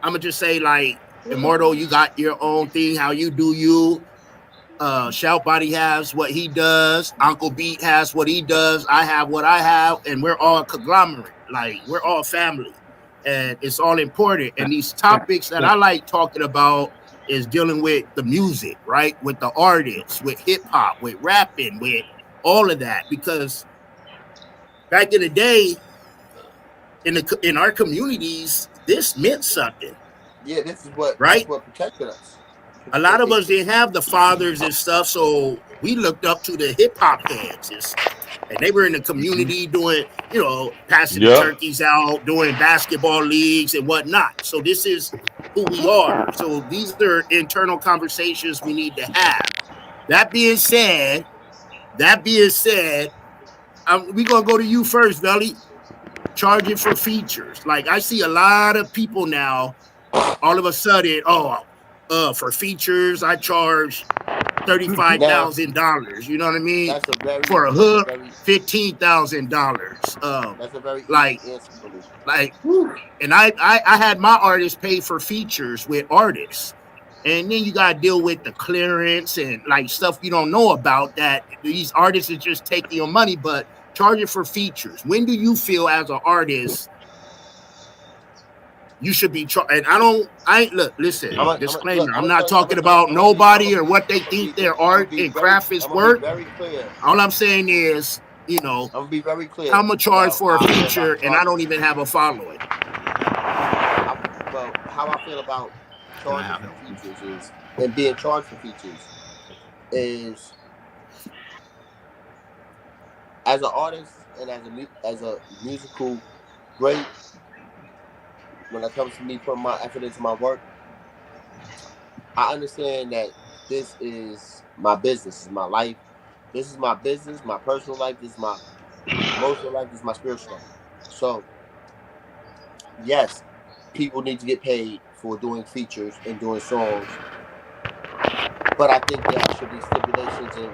gonna just say like, Immortal, you got your own thing, how you do you. Shoutbody has what he does. Uncle Beat has what he does. I have what I have, and we're all a conglomerate. Like, we're all family, and it's all important. And these topics that I like talking about is dealing with the music, right? With the artists, with hip hop, with rapping, with all of that. Because back in the day, in our communities, this meant something.
Yeah, this is what
right?
That's what protected us.
A lot of us didn't have the fathers and stuff, so we looked up to the hip hop heads. And they were in the community doing, passing the
Yep.
turkeys out, doing basketball leagues and whatnot. So this is who we are. So these are internal conversations we need to have. That being said, we're gonna go to you first, Belly. Charging for features. Like I see a lot of people now, all of a sudden, for features, I charge $35,000. You know what I mean?
That's a very
For a hook, $15,000.
That's a very
like,
easy answer for me.
And I had my artists pay for features with artists, and then you gotta deal with the clearance and like stuff you don't know about that these artists are just taking your money, but charging for features. When do you feel as an artist you should be charged? And listen, disclaimer, I'm not talking about nobody or what they think their art and craft is worth. All I'm saying is,
I'm gonna be very clear.
I'm gonna charge for a feature and I don't even have a following.
Well, how I feel about charging for features is, and being charged for features is, as an artist and as a musical great, when it comes to me putting my effort into my work, I understand that this is my business, this is my life. This is my business, my personal life, this is my emotional life, this is my spiritual life. So, yes, people need to get paid for doing features and doing songs. But I think there should be stipulations in,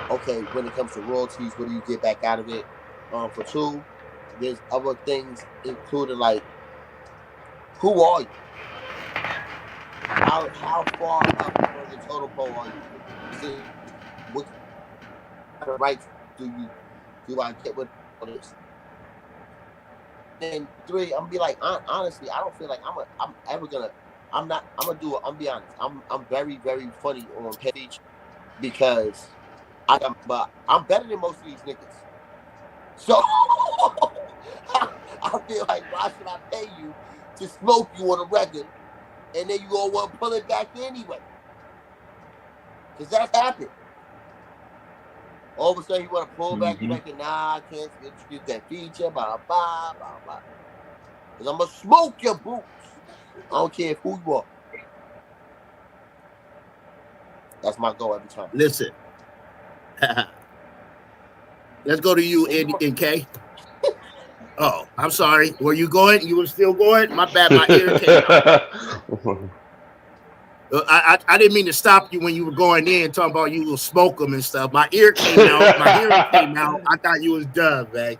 okay, when it comes to royalties, what do you get back out of it? For two, there's other things including like, who are you? How far up on the total pole are you? What kind of rights do I get with all this? And three, I'm gonna be like, honestly, I don't feel like I'm be honest. I'm very, very funny on page because but I'm better than most of these niggas. So I feel like, why should I pay you to smoke you on a record and then you gonna want to pull it back anyway? Because that's happened. All of a sudden you want to pull back the record, nah, I can't get that feature, blah, blah, blah, blah. Because I'm going to smoke your boots. I don't care who you are. That's my goal every time.
Listen. Let's go to you, NK. Oh, I'm sorry. Were you going? You were still going? My bad. My ear came out. I didn't mean to stop you when you were going in talking about you will smoke them and stuff. My ear came out. My hearing came out. I thought you was done, man.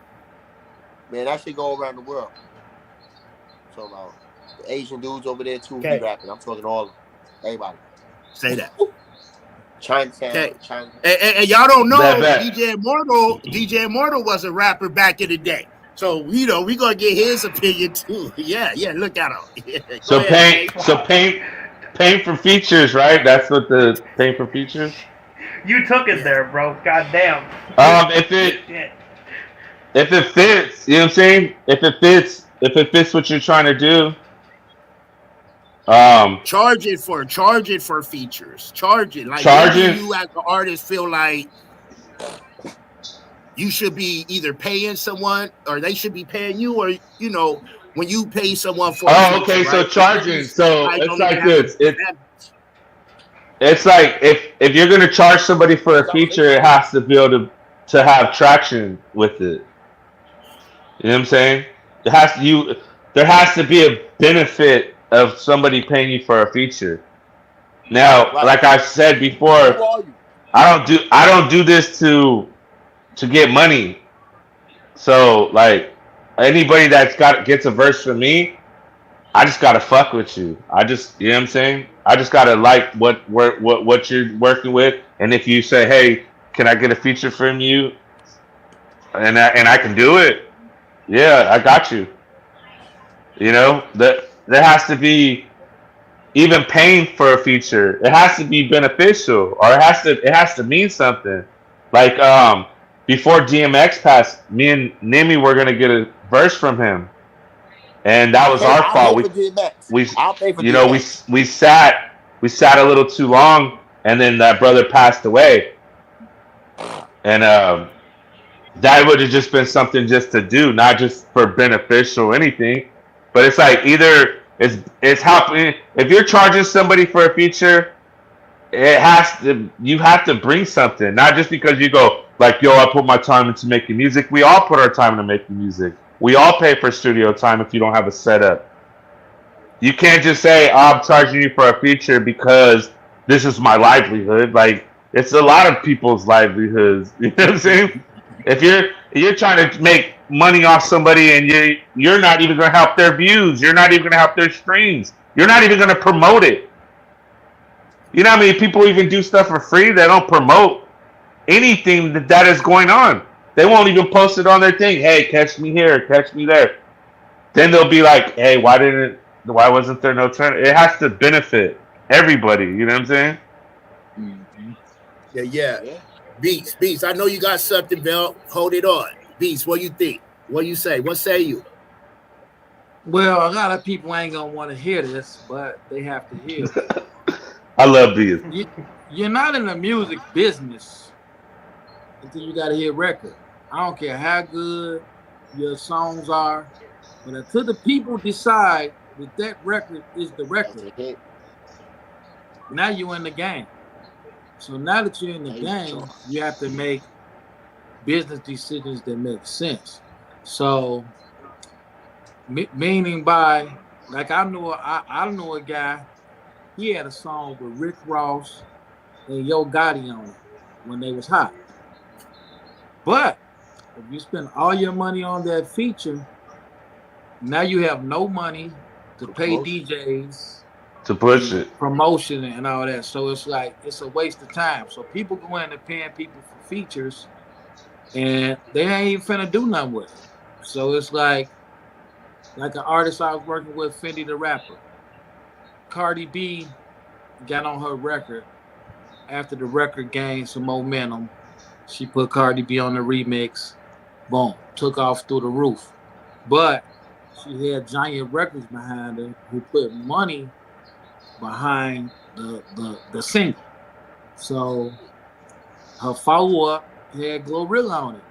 Man, that should go around the world. So about the Asian dudes over there too be rapping. I'm talking all of them. Everybody.
Say that.
Chinatown.
And y'all don't know DJ Immortal was a rapper back in the day. So we gonna get his opinion too. Yeah, look at him.
Paying for features, right? That's what the paying for features.
You took it there, bro. God damn.
If it fits, you know what I'm saying? If it fits what you're trying to do.
Charge it for features. Charge it. Like, you as an artist feel like you should be either paying someone or they should be paying you, or when you pay someone for
okay, right? So charging. So it's like this. It's like if you're gonna charge somebody for a feature, it has to be able to have traction with it. You know what I'm saying? There has to be a benefit of somebody paying you for a feature. Now, like I've said before, I don't do this to get money. So like anybody gets a verse from me, I just gotta fuck with you. You know what I'm saying? I just gotta like what you're working with, and if you say, hey, can I get a feature from you, and I can do it, yeah, I got you. There has to be, even paying for a feature, it has to be beneficial, or it has to mean something. Like before DMX passed, me and Nimi were gonna get a verse from him, and that was our fault. We sat we sat a little too long, and then that brother passed away, and that would have just been something just to do, not just for beneficial or anything. But it's like either it's helping if you're charging somebody for a feature, it has to you have to bring something, not just because you go like, yo, I put my time into making music. We all put our time into making music. We all pay for studio time if you don't have a setup. You can't just say, oh, I'm charging you for a feature because this is my livelihood. Like it's a lot of people's livelihoods. You know what I'm saying? If you're trying to make money off somebody and you're not even gonna help their views, you're not even gonna help their streams, you're not even gonna promote it. You know how many people even do stuff for free? They don't promote anything that is going on. They won't even post it on their thing. Hey, catch me here, catch me there. Then they'll be like, hey, why wasn't there no turn? It has to benefit everybody. You know what I'm saying?
Mm-hmm.
Yeah. Beats. I know you got something, Bill. Hold it on. Beats, what you think? What you say? What say you?
Well, a lot of people ain't gonna want to hear this, but they have to hear it.
I love these.
You're not in the music business until you got to hit record. I don't care how good your songs are, but until the people decide that record is the record, now you're in the game. So now that you're in the game, you have to make business decisions that make sense. So, meaning by, like I know a guy, he had a song with Rick Ross and Yo Gotti on it when they was hot. But if you spend all your money on that feature, now you have no money to pay DJs,
to push it,
promotion and all that. So it's like it's a waste of time. So people go in and paying people for features, and they ain't even finna do nothing with it. So it's like an artist I was working with, Fendi the rapper. Cardi B got on her record. After the record gained some momentum, she put Cardi B on the remix. Boom, took off through the roof. But she had giant records behind her who put money behind the single. So her follow up had Glorilla on it.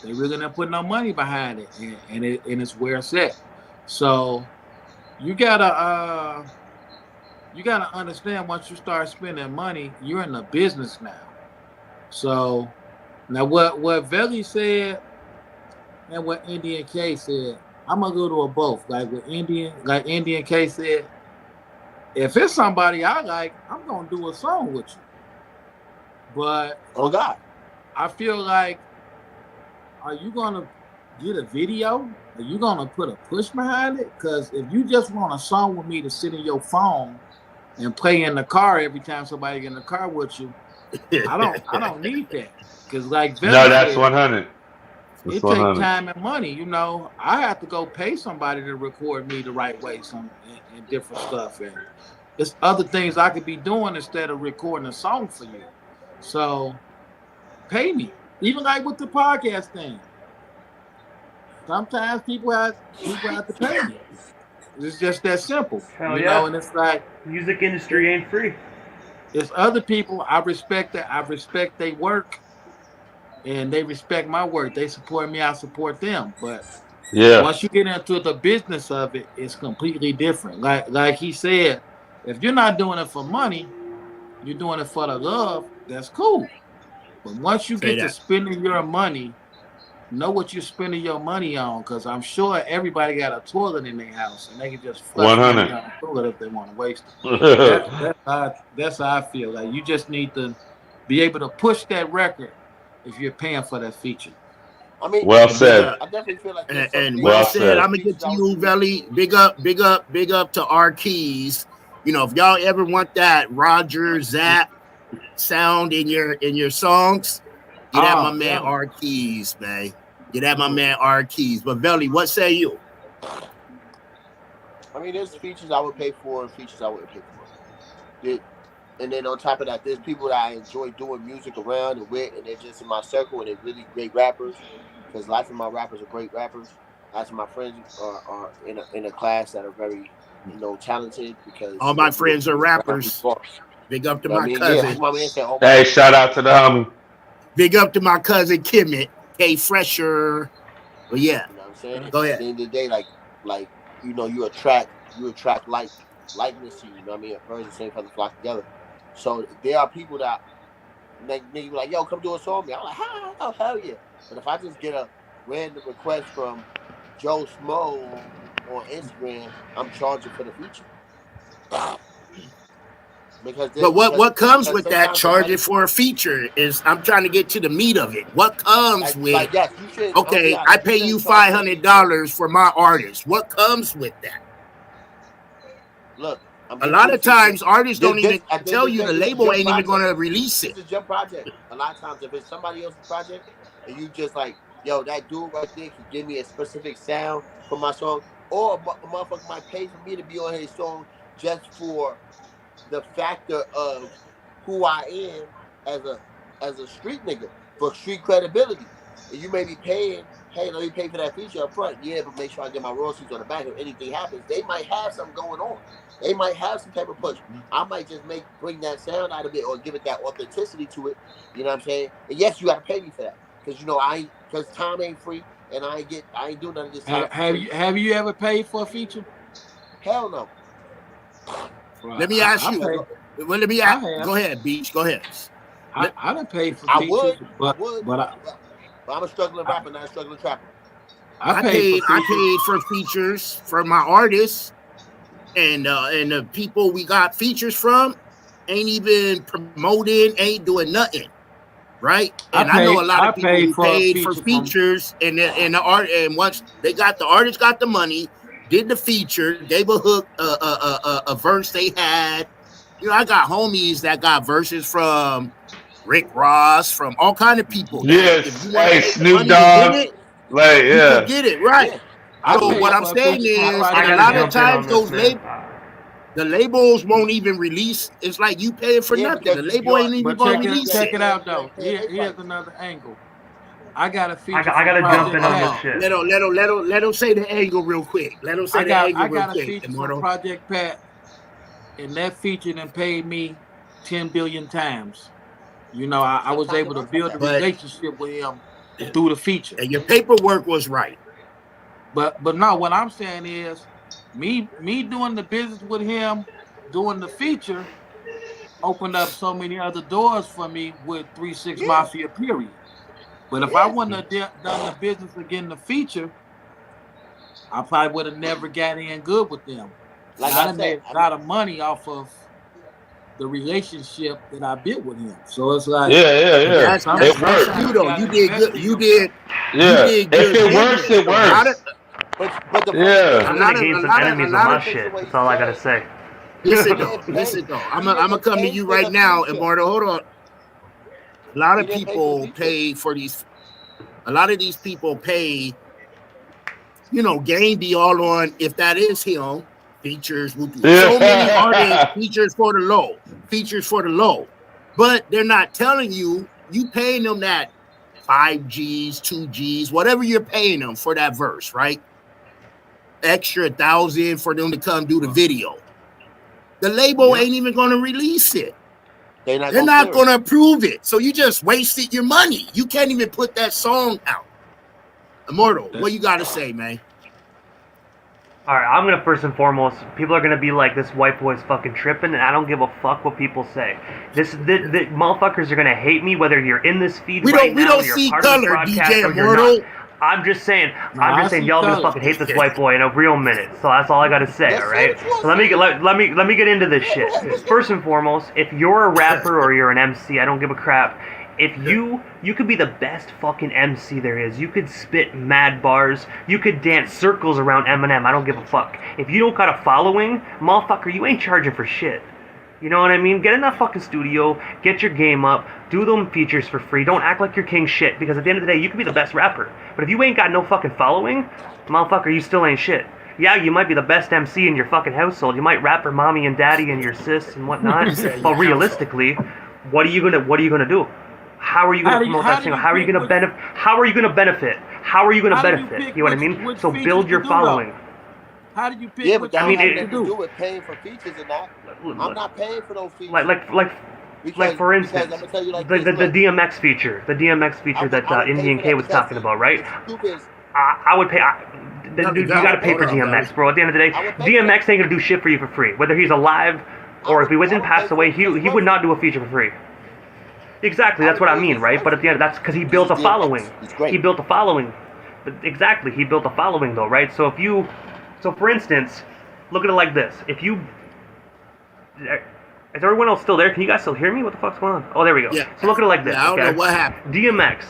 They really didn't put no money behind it, and it's where it's at. So you gotta understand once you start spending money, you're in the business now. So now what Veli said and what Indian K said, I'm gonna go to a both. Like Indian K said, if it's somebody I like, I'm gonna do a song with you. But
oh God,
I feel like, are you gonna get a video? Are you gonna put a push behind it? Because if you just want a song with me to sit in your phone and play in the car every time somebody get in the car with you, I don't need that. Because like Veli
no, that's
said,
100.
It takes time and money. You know, I have to go pay somebody to record me the right way, and different stuff, and it's other things I could be doing instead of recording a song for you. So pay me. Even like with the podcast thing. Sometimes people have to pay me. It's just that simple.
Hell
you
yeah.
know, and it's like
music industry ain't free.
It's other people I respect that I respect their work and they respect my work. They support me, I support them. But once you get into the business of it, it's completely different. Like he said, if you're not doing it for money, you're doing it for the love, that's cool. But once you get to spending your money, know what you're spending your money on, because I'm sure everybody got a toilet in their house and they can just flush money down the toilet if they want to waste it. That's how I feel. Like you just need to be able to push that record if you're paying for that feature.
I mean,
well said.
I definitely feel like
and well said. I'm gonna get to you, Veli. Big up to our keys. You know, if y'all ever want that Roger Zap sound in your songs, get at my man R Keys, man. Get at my man R Keys. But Veli, what say you?
I mean, there's features I would pay for and features I wouldn't pay for. And then on top of that, there's people that I enjoy doing music around and with, and they're just in my circle, and they're really great rappers. Because lots of my rappers are great rappers. Lots of my friends are in a class that are very talented because
all my friends are rappers. Big up to my cousin.
Hey, shout out to the homie.
Big up to my cousin Kimmit, K Fresher. But yeah,
you know what I'm saying.
Go ahead.
At the end of the day, like you attract likeness to you. You know what I mean? Birds of the same feather flock together. So there are people that nigga like, yo, come do a song with me. I'm like, oh hell yeah. But if I just get a random request from Joe Smo on Instagram, I'm charging for the feature.
But what comes with that charging for a feature is I'm trying to get to the meat of it. What comes with
yes, you should,
okay, I pay you $500 for my artist. What comes with that?
Look,
a lot of times artists don't even tell you the label ain't even going to release it.
This is your project. A lot of times if it's somebody else's project and you just like, yo, that dude right there can give me a specific sound for my song, or a motherfucker might pay for me to be on his song just for the factor of who I am as a street nigga, for street credibility. And you may be paying, hey, let me pay for that feature up front. Yeah, but make sure I get my royalties on the back. If anything happens, they might have something going on. They might have some type of push. I might just bring that sound out of it or give it that authenticity to it. You know what I'm saying? And yes, you got to pay me for that because time ain't free, and I ain't doing none of this time.
Have you ever paid for a feature?
Hell no.
Well,
let me ask you. Go ahead, Beach. Go ahead.
I done paid for
features.
But
I'm a struggling rapper, not a struggling trapper.
I paid for features for my artists, and the people we got features from ain't even promoting, ain't doing nothing, right? And I know a lot of people who paid for features, and the art, and once they got the artist got the money, did the feature, gave a hook, a verse they had. You know, I got homies that got verses from Rick Ross, from all kind of people.
Yes, hey, Snoop Dogg. Like,
you can get it, right? Yeah. So what I'm saying is, a lot of times the labels won't even release. It's like you paying for nothing. The label ain't even going to release it.
Check it out, though. Here's another angle. I got a feature.
I got to jump in on this shit.
Let him say the angle real quick. Let him say the angle real quick.
I got a feature from Project Pat, and that feature done paid me 10 billion times. You know, I was able to build a relationship with him through the feature.
And your paperwork was right.
But no, what I'm saying is, me doing the business with him, doing the feature, opened up so many other doors for me with 3-6 Mafia, period. But if I wouldn't have done the business of getting the feature, I probably would have never got in good with them. Like I made a lot of money off of the relationship that I built with him. So it's like,
that's it worked. You did good. You did good.
If it works, it works.
I'm gonna gain some enemies on my shit. That's all I gotta say.
Listen though. I'm gonna come to you right now, Eduardo. Hold on. A lot of people pay for these. A lot of these people pay. You know, Game be all on if that is him. Features will do so many artists. Features for the low. But they're not telling you. You paying them that 5 G's, 2 G's, whatever you're paying them for that verse, right? Extra 1,000 for them to come do the video. The label ain't even going to release it. They're not going to approve it. So you just wasted your money. You can't even put that song out. Immortal, what you got to say, man?
All right, I'm gonna first and foremost. People are gonna be like, "This white boy's fucking tripping," and I don't give a fuck what people say. The motherfuckers are gonna hate me whether you're in this feed right now. We don't see color, DJ Immortal. I'm just saying, y'all gonna fucking hate this white boy in a real minute. So that's all I gotta say, all right? So let me get into this shit. First and foremost, if you're a rapper or you're an MC, I don't give a crap. If you could be the best fucking MC there is. You could spit mad bars. You could dance circles around Eminem. I don't give a fuck. If you don't got a following, motherfucker, you ain't charging for shit. You know what I mean? Get in that fucking studio, get your game up, do them features for free. Don't act like you're king shit, because at the end of the day, you could be the best rapper. But if you ain't got no fucking following, motherfucker, you still ain't shit. Yeah, you might be the best MC in your fucking household. You might rap for mommy and daddy and your sis and whatnot. But realistically, what are you gonna do? How are you going to promote that single? How are you going to benefit? How are you going to benefit? You know what I mean? So build your following.
How do you pick
Yeah, but
which
that
I
don't
mean,
have
feature to
nothing to
do?
do with paying for features or not. I'm not paying for those features.
like
because
for
I'm
instance,
gonna tell you like
the
this. Look,
DMX feature, that
I would pay
Indian
for
K
that
was
because
talking
see,
about, right?
the truth is,
I would pay. Dude, you got to pay for
Hold on,
DMX,
Gabby.
bro. At the end of the day,
I would pay for
DMX ain't gonna do shit for you for free, whether he's alive or if he
I
wasn't
would pay
passed
for
away.
it
He
because it's
would
worth
not
it.
do a feature for free. Exactly,
I
that's
would
what I
pay
mean,
because it's
right?
worth
But at
it.
the end, that's because he
This
built
is
a following.
DMX. He's
He
great.
built a following. But exactly, he built a following though, right? So for instance, look at it like this: if you is everyone else still there? Can you guys still hear me? What the fuck's going on? Oh, there we go.
Yeah.
So look at it like this,
Yeah, I don't know
okay?
what happened.
DMX.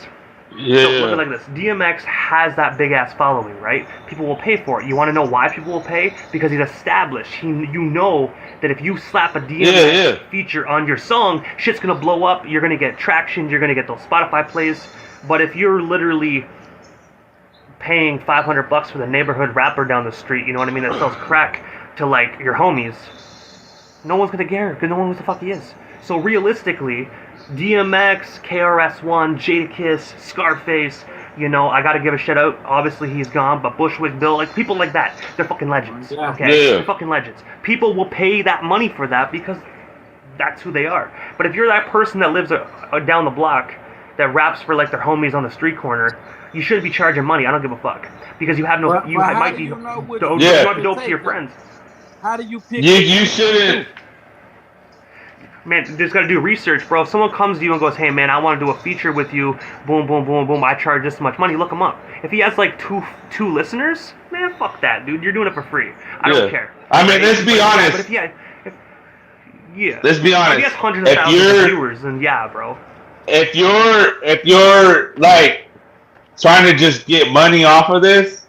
Yeah.
So look at it like this. DMX has that big ass following, right? People will pay for it. You want to know why people will pay? Because he's established. You know that if you slap a DMX feature on your song, shit's gonna blow up. You're gonna get traction. You're gonna get those Spotify plays. But if you're literally paying $500 for the neighborhood rapper down the street, you know what I mean, that sells crack to like your homies, no one's gonna care because no one knows who the fuck he is. So realistically, DMX, KRS-One, Jadakiss, Scarface, you know, I gotta give a shit out. Obviously he's gone, but Bushwick Bill, like people like that, they're fucking legends. Okay, they're fucking legends. People will pay that money for that because that's who they are. But if you're that person that lives down the block that raps for like their homies on the street corner, you shouldn't be charging money. I don't give a fuck because you have no.
But
you
how
might
do
be
you know which
dope,
feature
you might be
to
dope to your
take, though?
friends.
How do you pick?
You shouldn't.
Man, you just gotta do research, bro. If someone comes to you and goes, "Hey, man, I want to do a feature with you," boom, boom, boom, boom. I charge this much money. Look him up. If he has like two listeners, man, fuck that, dude. You're doing it for free. I don't care.
I mean, let's be honest.
But if yeah,
Let's be honest.
If he has hundreds of thousands of viewers, then yeah, bro.
If you're like trying to just get money off of this,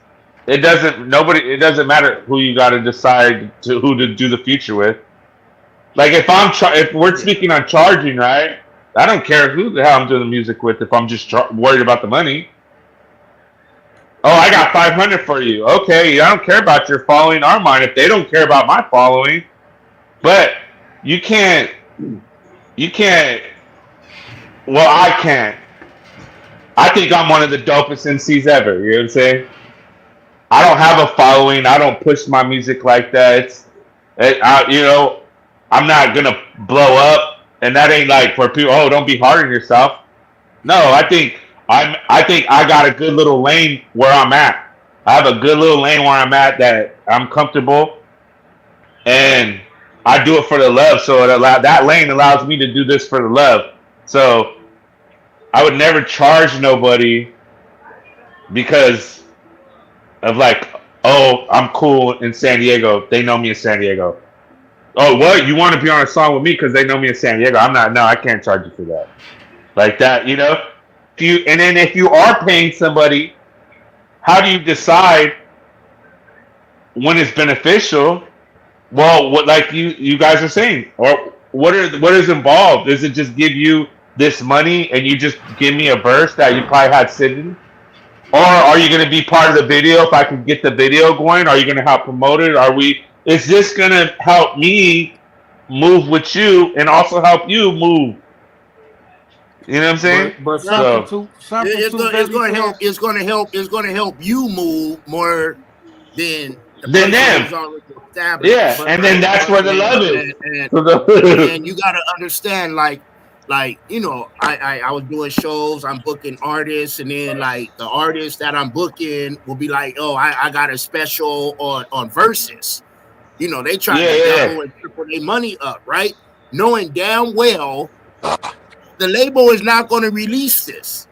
it doesn't matter who you got to decide who to do the feature with. Like if we're speaking on charging, right? I don't care who the hell I'm doing the music with if I'm just worried about the money. Oh, I got 500 for you. Okay, I don't care about your following or mine if they don't care about my following. But you can't. Well, I can't. I think I'm one of the dopest MCs ever. You know what I'm saying? I don't have a following. I don't push my music like that. I'm not gonna blow up, and that ain't like for people. Oh, don't be hard on yourself. No, I think I got a good little lane where I'm at. I have a good little lane where I'm at that I'm comfortable, and I do it for the love. So that lane allows me to do this for the love. So I would never charge nobody because of like, oh, I'm cool in San Diego. They know me in San Diego. Oh, what? You want to be on a song with me because they know me in San Diego? I'm not. No, I can't charge you for that. Like that, you know. If you are paying somebody, how do you decide when it's beneficial? Well, what like you guys are saying, or what is involved? Does it just give you this money and you just give me a verse that you probably had sitting? Or are you going to be part of the video if I can get the video going? Are you going to help promote it? Is this going to help me move with you and also help you move? You know what I'm saying?
But
it's going to help you move more than the
them.
person who's already established.
Yeah, and then that's where the love is.
And you got to understand, like you know, I was doing shows, I'm booking artists, and then like the artists that I'm booking will be like, oh, I got a special on Versus. You know, they try to double and triple their money up, right? Knowing damn well the label is not going to release this.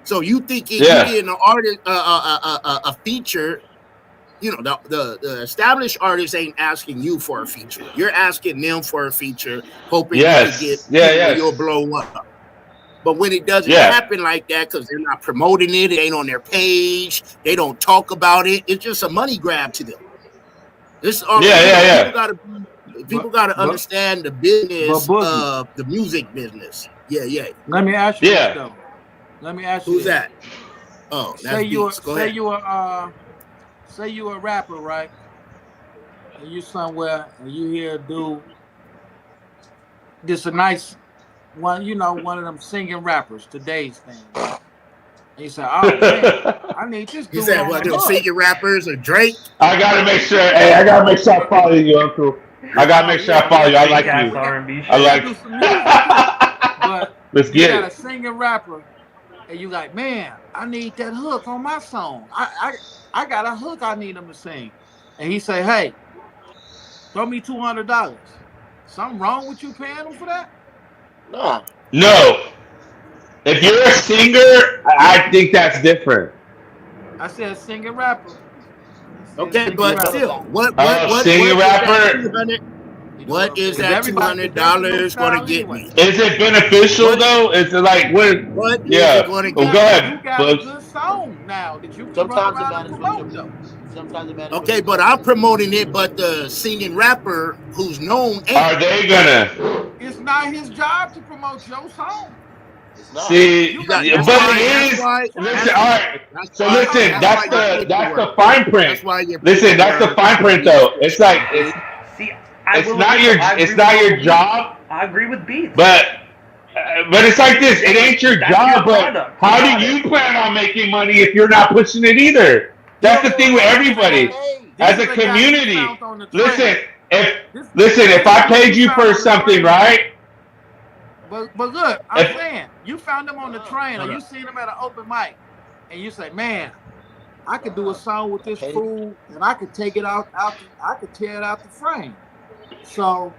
So you think you get an artist a feature, you know, the established artists ain't asking you for a feature. You're asking them for a feature, hoping you can get you'll blow up. But when it doesn't happen like that, because they're not promoting it, it ain't on their page, they don't talk about it. It's just a money grab to them. This People got to understand the business of the music business. Yeah.
Let me ask you this, though. Let me ask you.
Who's that? Oh,
say you a rapper, right? And you somewhere and you hear a dude, just a nice one, you know, one of them singing rappers, today's thing. He said, "Oh man, I need this
He
dude
said,
on
"What?
the
Those
hook."
singing rappers or Drake?"
I gotta make sure. Hey, I gotta make sure I follow you, Uncle. I gotta
Oh
make sure
yeah,
I follow you. I
we
like
got
you.
we got
R&B
I
we
shit.
gotta
like.
do some music too. But
Let's
you
get
got a
it.
singing rapper, and you like, man, I need that hook on my song. I got a hook I need him to sing, and he say, hey, throw me $200. Something wrong with you paying him for that?
Nah.
No, if you're a singer, I think that's different.
I said singing rapper. I said
Okay,
He
singing
but
doing a
rapper.
still,
battle.
Singing
what is that
rapper.
200?
He doing
What
a
is
bass.
Because
that two
everybody,
hundred
that's the new
dollars going to
style
get
anyway.
me?
Is it beneficial
What
though? Is it like what?
what is it
Yeah.
going to
Well,
You
get
go
me?
ahead,
got a
Books.
good song now that you can run
Sometimes it
around and
matters what
promote
your.
though.
Sometimes it matters what
Okay,
your
but I'm
promoter.
promoting it, but the singing rapper who's known ain't.
Are they gonna
It's not his job to promote your song.
It's not.
see?
You got
That,
you
that's
But
got
why.
you
That's
it is.
why.
trying
Listen.
to
That's
All right.
that's
So
why.
trying to
listen.
That's why you
promote.
get the
That's the
work.
fine print.
That's why you get
Listen.
the
That's the
work
fine
and the
print
beats
though.
and
It's
shit.
like
You dig?
See, I
it's
will
not
admit
your
though, I agree
it's
with
not
Uncle
your
Beats.
job.
I agree with Beats.
But it's like this. It ain't your
That's your
job. But
product. You
how
got
do
it.
you plan on making money if you're not pushing it either?
You
That's
don't
the
give a
thing with
fuck if you getting
everybody.
Man,
paid.
this
As
is
a
a guy you
community,
found on the
listen.
train.
If
This
if
is
I
one
paid
you
you
found
for
on the
something,
train.
right?
But look, I'm
If
saying you found him on the
Nah,
train, or
Hold
you
up.
seen him at an open mic, and you say, "Man, I could do a
nah.
song with
I
this
paid.
fool, and I could take it I could tear it out the frame." So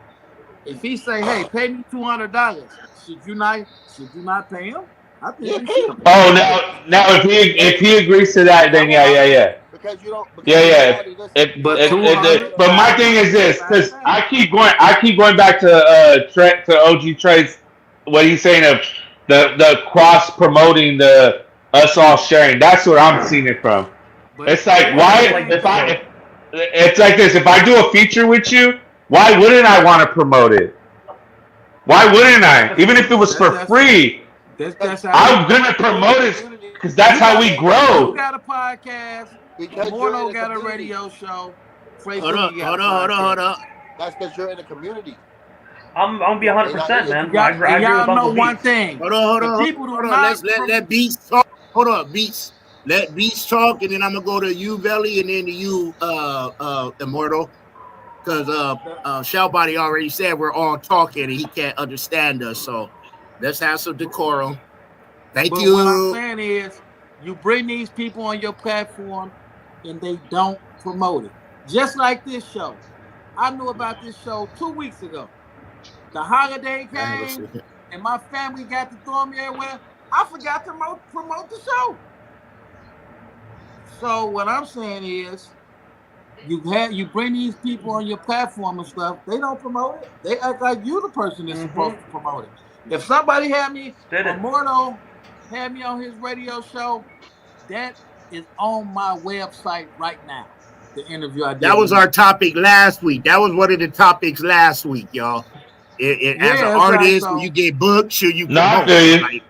if he say, "Hey, pay me $200," should you not pay him? I think
Yeah,
you
pay
should
him.
pay him.
oh
Pay him.
now if
Pay him.
he agrees to that,
And I'm
then
gonna
yeah,
argue
yeah.
because you don't
Yeah,
because you
yeah.
already listen.
If,
Hold
But
on,
if,
hold on, hold on, hold on.
but my thing is this, because I keep going back to OG Trace, what he's saying of the cross promoting the us all sharing. That's what I'm seeing it from. It's
but
like
here's
I
the
just
why
like
thing
this
if
though.
though.
I it's like this. If I do a feature with you, why wouldn't I want to promote it? Why wouldn't I? Even if it was
That
for
that's
free,
Because
that's how you
I'm
grow.
gonna
you're in the
promote it
community.
because that's how we
You
grow.
got a podcast.
Because you're in
Immortal
a
got a
community.
radio show. Tre
Hold on.
Boogie got a
Hold on. Hold on. Hold
podcast.
on.
That's because you're in a community.
I'm gonna be
They not in
100%,
your
man.
Y'all,
I
and
agree
y'all
with
know
Uncle
one
Beats.
thing:
Hold on. Hold
the
on.
people do
Hold on.
not.
Let Beats talk. Hold on, Beats. Let Beats talk, and then I'm gonna go to you, Belly, and then to you, Immortal, because Shout Body already said we're all talking and he can't understand us. So let's have some decorum. Thank
But what I'm
you.
saying is, you bring these people on your platform, and they don't promote it. Just like this show, I knew about this show 2 weeks ago. The holiday
I ain't gonna
came,
say it.
and my family got to throw me everywhere. I forgot to promote the show. So what I'm saying is, you bring these people on your platform and stuff. They don't promote it. They act like you the person that's
Mm-hmm.
supposed to promote it. If somebody had me,
Did it.
Immortal had me on his radio show, that is on my website right now. The interview I did
That
with
was
him.
our topic last week. That was one of the topics last week, y'all. As an
Yeah, that's right.
artist, when
So
you get booked, should you
No, I
promote?
feel you.
Like.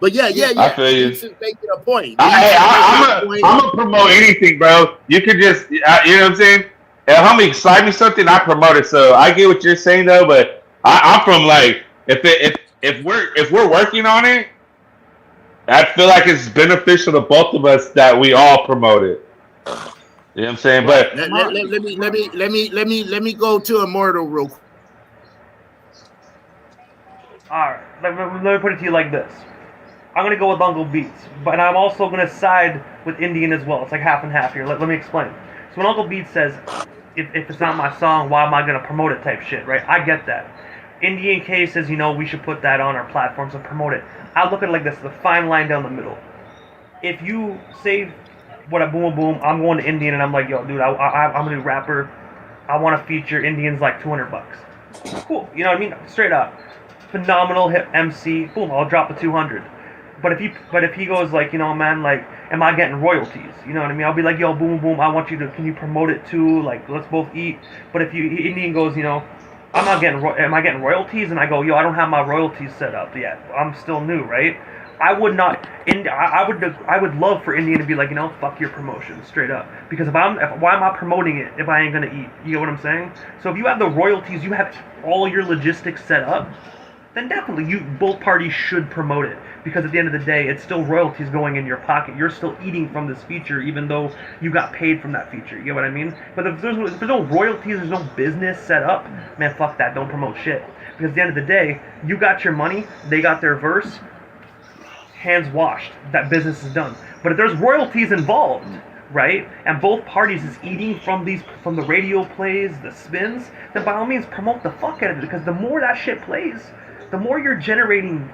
But yeah,
yeah,
yeah,
I
yeah.
feel you.
Beats is making a point.
Hey,
Beats is making a point.
I'm gonna promote anything, bro. You could just, you know what I'm saying? If homie slide me something, I promote it. So I get what you're saying though, but I'm from like, if we're working on it, I feel like it's beneficial to both of us that we all promote it. You know what I'm saying?
right.
But
Let me go to Immortal real quick.
Alright, let me put it to you like this. I'm gonna go with Uncle Beats, but I'm also gonna side with Indian as well. It's like half and half here. Let me explain. So when Uncle Beats says, if it's not my song, why am I gonna promote it type shit, right? I get that. Indian K says, we should put that on our platforms and promote it. I look at it like this, the fine line down the middle. If you say, what a boom boom, I'm going to Indian and I'm like, yo, dude, I'm a new rapper. I want to feature Indians like $200. Cool, you know what I mean? Straight up. Phenomenal hip MC, boom, I'll drop a 200. But if he goes like, man, like, am I getting royalties? You know what I mean? I'll be like, yo, boom, boom, I want you to, can you promote it too? Like, let's both eat. But if Indian goes, am I getting royalties? And I go, yo, I don't have my royalties set up yet. I'm still new, right? I would not. I would love for Indian to be like, fuck your promotion, straight up. Because why am I promoting it if I ain't gonna eat? You know what I'm saying? So if you have the royalties, you have all your logistics set up. then definitely both parties should promote it, because at the end of the day, it's still royalties going in your pocket. You're still eating from this feature, even though you got paid from that feature. You get what I mean? But if there's no royalties, there's no business set up, man, fuck that. Don't promote shit. Because at the end of the day, you got your money, they got their verse, hands washed. That business is done. But if there's royalties involved, right, and both parties is eating from the radio plays, the spins, then by all means promote the fuck out of it, because the more that shit plays, the more you're generating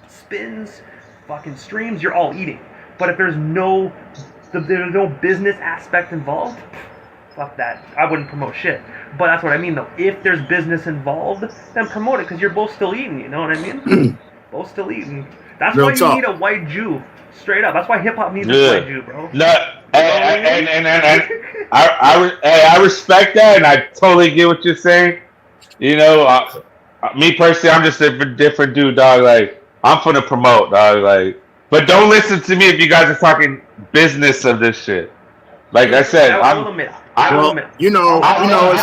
spins, fucking streams, you're all eating. But if there's no business aspect involved, fuck that. I wouldn't promote shit. But that's what I mean, though. If there's business involved, then promote it, because you're both still eating, you know what I mean? Both still eating. That's
Real
why you
talk.
need a white Jew. Straight up. That's why hip-hop needs a white Jew, bro.
No, I respect that, and I totally get what you're saying. You know, me personally, I'm just a different dude, dog. Like, I'm finna promote, dog. Like, but don't listen to me if you guys are talking business of this shit. Like I said,
I will admit.
It's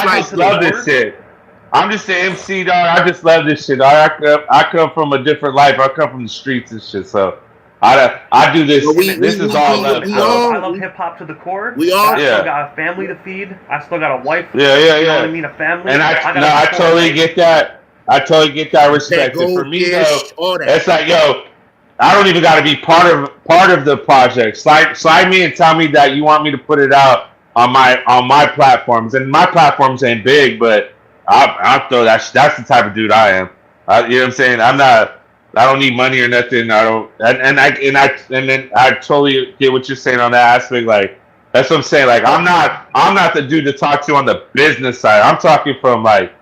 like,
just love this shit. I'm just an MC, dog. I just love this shit. I come from a different life. I come from the streets and shit. So I do this. This is all love.
I love hip hop to the core. I still got a family to feed. I still got a wife. You know what I mean? A family.
And I totally get that. I totally get that respect. And for me though, it's like, yo, I don't even got to be part of the project. Slide me and tell me that you want me to put it out on my platforms. And my platforms ain't big, but I'll throw that. That's the type of dude I am. You know what I'm saying? I don't need money or nothing. I don't. And then I totally get what you're saying on that aspect. Like, that's what I'm saying. Like, I'm not the dude to talk to on the business side. I'm talking from like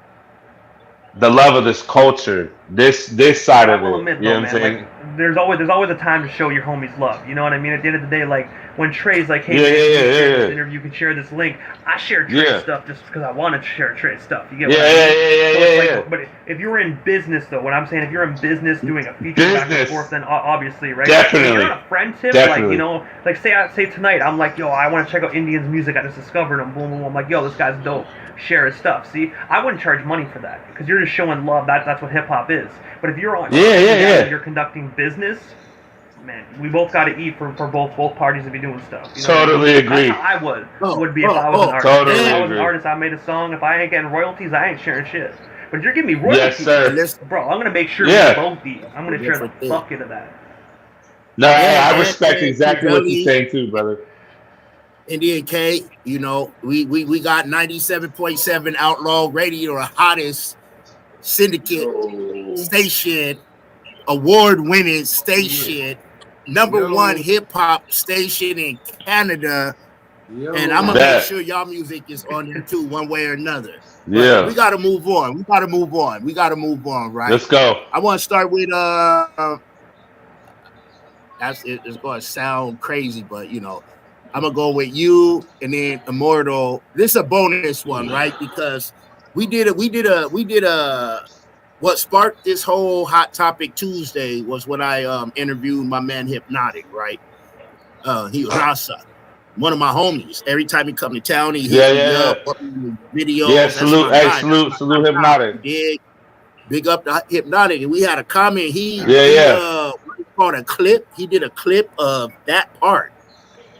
the love of this culture, this side of it. You know what I'm saying?
Like, there's always a time to show your homies love. You know what I mean? At the end of the day, like when Tre's like, "Hey, share this interview, you can share this link." I share Tre stuff just because I want to share Tre stuff. You get what I mean? But if you're in business, though, what I'm saying, if you're in business doing a feature back and forth, then obviously, right?
Definitely.
If you're on a friend tip, like, you know, like say tonight, I'm like, yo, I want to check out Indian's music. I just discovered him. Boom, boom, boom. I'm like, yo, this guy's dope. Share his stuff. See, I wouldn't charge money for that because you're just showing love. That's what hip hop is. But if you're on, you're conducting business, man, we both got to eat for both parties to be doing stuff. You know
totally agree.
That's how I would be if I was an artist.
Totally
if I was
agree.
an artist, I made a song. If I ain't getting royalties, I ain't sharing shit. But if you're giving me royalties, bro, I'm gonna make sure we both eat. I'm gonna share the fuck into that.
No, I respect exactly what you're saying too, brother.
Indian K, you know, we got 97.7 Outlaw Radio, the hottest syndicate station, award-winning station, number one hip-hop station in Canada, and I'm gonna make sure y'all music is on there too, one way or another. But we gotta move on. We gotta move on, right?
Let's go.
I want to start with it's gonna sound crazy, but you know, I'm gonna go with you and then Immortal. This is a bonus one, right? Because we did a what sparked this whole Hot Topic Tuesday was when I interviewed my man Hypnotic, right? He was Rasa, one of my homies. Every time he come to town, he hit me up, videos.
Yeah, salute Hypnotic.
Big up to Hypnotic. And we had a comment. He called a clip. He did a clip of that part.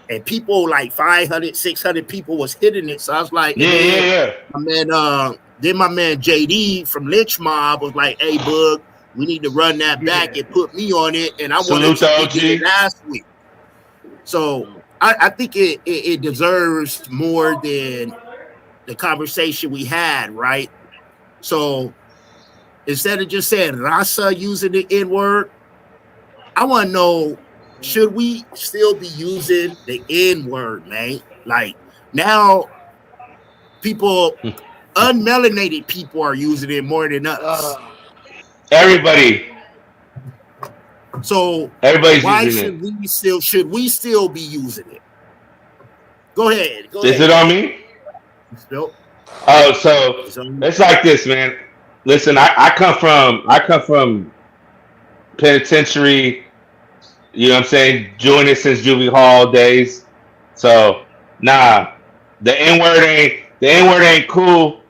And people like 500, 600 people was hitting it. So I was like, my man, then my man JD from Lynch Mob was like, hey, Bug, we need to run that back and put me on it. And I wanted to get it last week. So I think it deserves more than the conversation we had, right? So instead of just saying Rasa using the N-word, I want to know, should we still be using the N-word, man? Like, now people, unmelanated people are using it more than us.
Everybody.
So
everybody's
why
using
should we still be using it? Go ahead.
Is it on me?
Nope.
Oh, so it's like this, man. Listen, I come from penitentiary. You know what I'm saying? Doing it since juvie hall days. So the N-word ain't cool.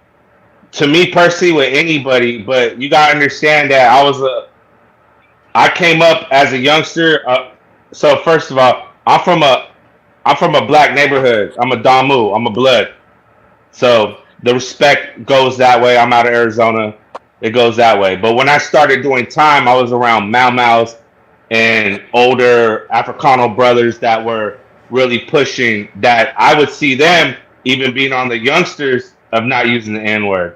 to me personally with anybody, but you gotta understand that I came up as a youngster. So first of all, I'm from a black neighborhood. I'm a Damu. I'm a blood. So the respect goes that way. I'm out of Arizona. It goes that way. But when I started doing time, I was around Mau Mau's and older Africano brothers that were really pushing that. I would see them even being on the youngsters of not using the N word.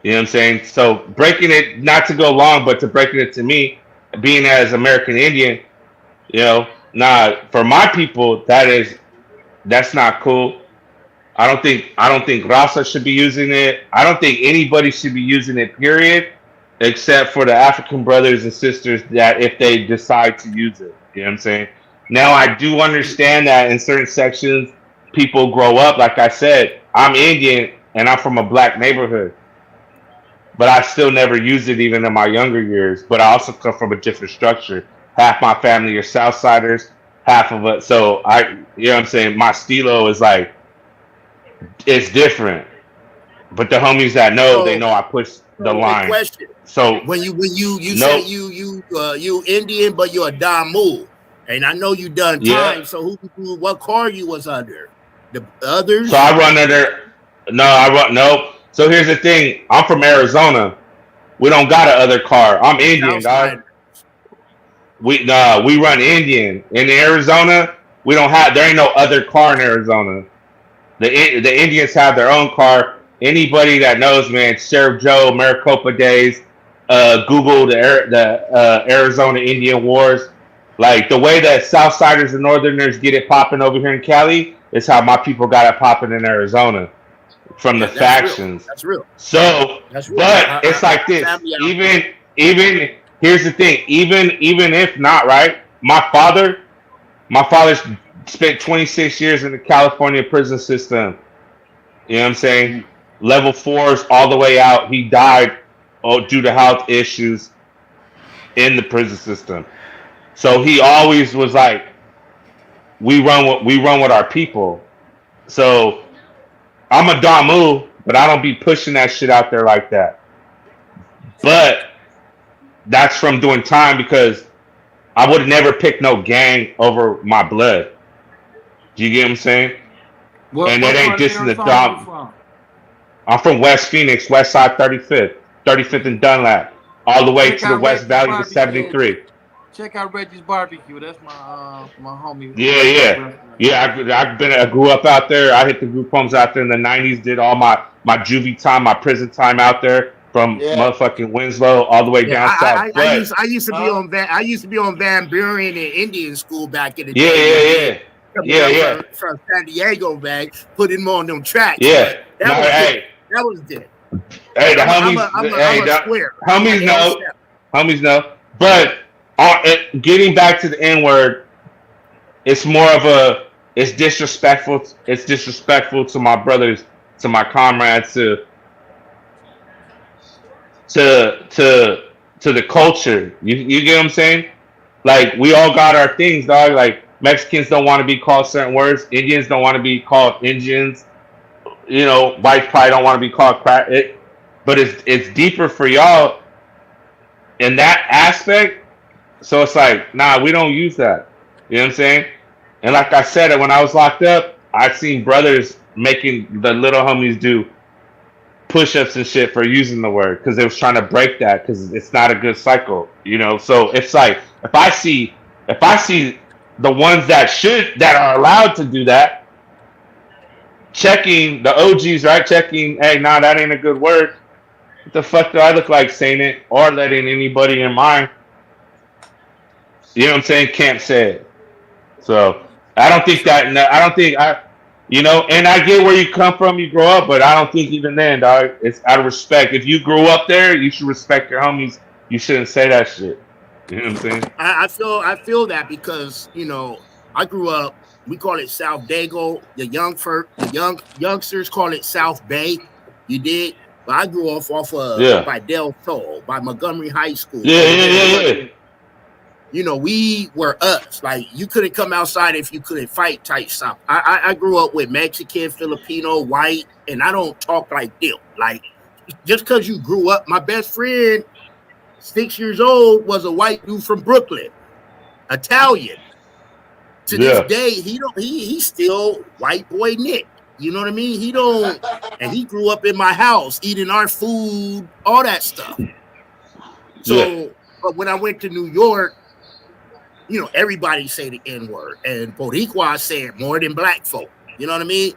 You know what I'm saying? So breaking it, not to go long, but to breaking it to me, being as American Indian, you know, nah, for my people, that's not cool. I don't think Rasa should be using it. I don't think anybody should be using it, period, except for the African brothers and sisters that if they decide to use it. You know what I'm saying? Now I do understand that in certain sections people grow up, like I said, I'm Indian and I'm from a black neighborhood. But I still never used it even in my younger years. But I also come from a different structure. Half my family are Southsiders, half of it. So you know what I'm saying? My stilo is like, it's different. But the homies that know, they
So,
know I push the
a
line.
question:
So
when you said
nope.
you Indian, but you're a Damu, and I know you done
Yeah.
time. So what car you was under? The
So
others?
I run under. No, I run. Nope. So here's the thing. I'm from Arizona. We don't got a other car. I'm Indian, dog.
Southside.
We run Indian in Arizona. We don't have. There ain't no other car in Arizona. The Indians have their own car. Anybody that knows, man, Sheriff Joe, Maricopa days, Google the Arizona Indian Wars. Like the way that Southsiders and Northerners get it popping over here in Cali is how my people got it popping in Arizona from the
Yeah, that's real.
factions.
That's real.
So,
That's real.
but it's like
My
this.
family out there.
Even here's the thing. Even if not right, my father spent 26 years in the California prison system. You know what I'm saying? Level fours all the way out. He died due to health issues in the prison system. So he always was like, we run with our people. So I'm a Damu, but I don't be pushing that shit out there like that. But that's from doing time because I would never pick no gang over my blood. Do you get what I'm saying? And
What
it ain't
part of
dissing the
Arizona you
Dom.
from?
I'm from West Phoenix, West Side 35th and Dunlap, all the way
Check
to the
out
West
Reggie's
Valley to
barbecue.
73.
Check out Reggie's barbecue. That's my homie.
Yeah, yeah, yeah. I grew up out there. I hit the group homes out there in the '90s. Did all my juvie time, my prison time out there from
Yeah.
motherfucking Winslow all the way
Yeah,
down south. But
I used to be on Van Buren in Indian school back in the
yeah,
day.
yeah,
Coming
yeah,
up from San Diego, man, putting them on them tracks.
yeah.
But that
No,
was
hey,
good. That was good.
hey, the
I'm
homies,
a square. I'm
homies
a
know,
L7.
homies know. But getting back to the N word, it's more of a, it's disrespectful. It's disrespectful to my brothers, to my comrades, to to the culture. You get what I'm saying? Like we all got our things, dog. Like Mexicans don't want to be called certain words. Indians don't want to be called Indians. You know, whites probably don't want to be called crack. But it's deeper for y'all in that aspect. So it's like, nah, we don't use that. You know what I'm saying? And like I said, when I was locked up, I've seen brothers making the little homies do push-ups and shit for using the word because they was trying to break that because it's not a good cycle, you know. So it's like if I see the ones that are allowed to do that, checking the OGs, right? Checking, hey, nah, that ain't a good word. What the fuck do I look like saying it or letting anybody in mind? You know what I'm saying? Can't say it. So I don't think that. No, I don't think I. You know, and I get where you come from, you grow up, but I don't think even then, dog, it's out of respect. If you grew up there, you should respect your homies. You shouldn't say that shit. You know what I'm saying?
I feel that because I grew up. We call it South Dago. The youngsters call it South Bay. You did, but I grew up off of by Del Sol, by Montgomery High School.
Yeah.
We were us. Like you couldn't come outside if you couldn't fight type stuff. I grew up with Mexican, Filipino, white, and I don't talk like them. Like just because you grew up, my best friend, 6 years old, was a white dude from Brooklyn, Italian. To this day, he's still white boy Nick. You know what I mean? He don't, and he grew up in my house eating our food, all that stuff. So, but when I went to New York, you know, everybody say the N-word, and Boricua say it more than black folk. You know what I mean?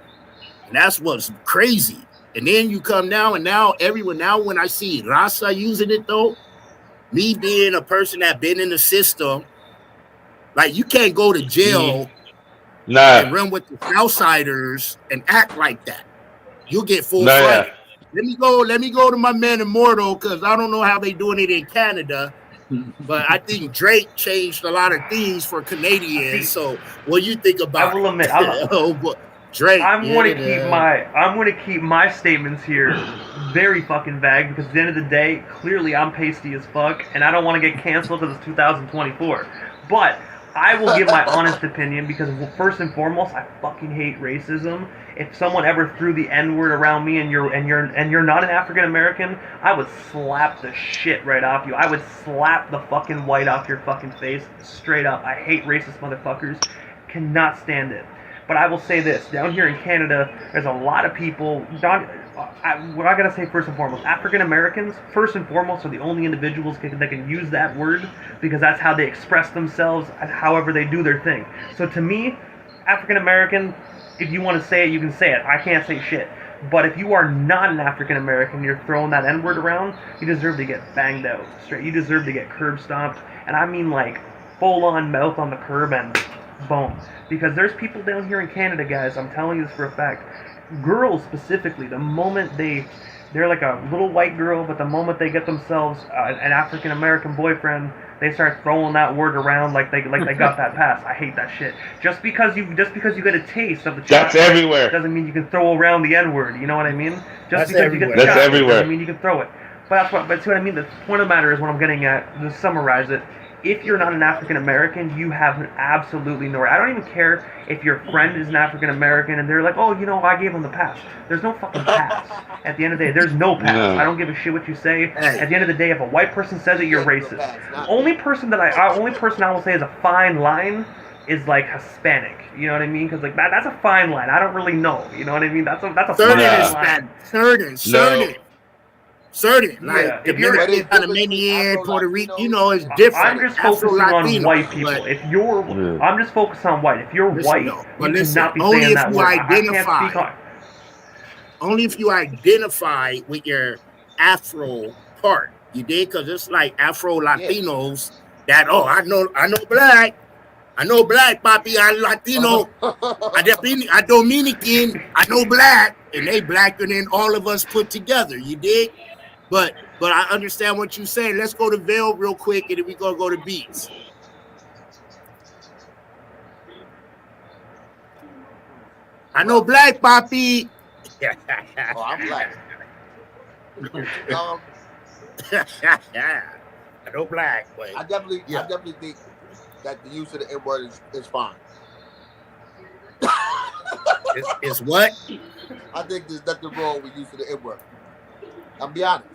And that's what's crazy. And then you come now, and now everyone, now when I see Raza using it though, me being a person that been in the system, like you can't go to jail and run with the Southsiders and act like that. You'll get full fronted. Let me go to my man Immortal, because I don't know how they doing it in Canada. But I think Drake changed a lot of things for Canadians. So what do you think about
I will admit,
Drake.
I'm going to keep my statements here very fucking vague, because at the end of the day, clearly I'm pasty as fuck, and I don't want to get canceled because it's 2024. But I will give my honest opinion, because first and foremost, I fucking hate racism. If someone ever threw the N-word around me and you're not an African American, I would slap the shit right off you. I would slap the fucking white off your fucking face straight up. I hate racist motherfuckers. Cannot stand it. But I will say this, down here in Canada, there's a lot of people, what I gotta say first and foremost, African Americans, first and foremost, are the only individuals that can use that word, because that's how they express themselves and however they do their thing. So to me, African American, if you want to say it, you can say it. I can't say shit. But if you are not an African American, you're throwing that N-word around, you deserve to get banged out straight. You deserve to get curb stomped, and I mean like full-on mouth on the curb and boom. Because there's people down here in Canada, guys, I'm telling you this for a fact, girls specifically, the moment they're like a little white girl, but the moment they get themselves an African American boyfriend, they start throwing that word around like they got that pass. I hate that shit. Just because you get a taste of the chocolate,
that's everywhere,
doesn't mean you can throw around the N-word. You know what I mean? Just
that's
because
everywhere.
you get the chocolate doesn't mean you can throw it. But see what I mean? The point of the matter is, what I'm getting at, to summarize it, if you're not an African American, you have absolutely no right. I don't even care if your friend is an African American and they're like, oh, you know, I gave him the pass. There's no fucking pass. At the end of the day, there's no pass. No. I don't give a shit what you say. At the end of the day, if a white person says it, you're racist. Only person I will say is a fine line is like Hispanic. You know what I mean? Because like that's a fine line. I don't really know. You know what I mean? That's a fine line.
Certain, like
if you're
Panamanian, Puerto Rico, you know, it's different.
I'm just focusing on white people. If you're, I'm just focused on white. If you're white, you cannot be saying that word.
Only if you identify with your Afro part, you did, because it's like Afro Latinos that I know black. I know black, papi. I'm Latino. I Dominican. I know black, and they blacker than all of us put together. You dig? But I understand what you're saying. Let's go to Vail real quick, and then we're going to go to Beats. I know black, papi.
I'm black.
I know black, but
I definitely think that the use of the N-word is fine.
It's what?
I think there's nothing wrong with using the N-word. I'll be honest.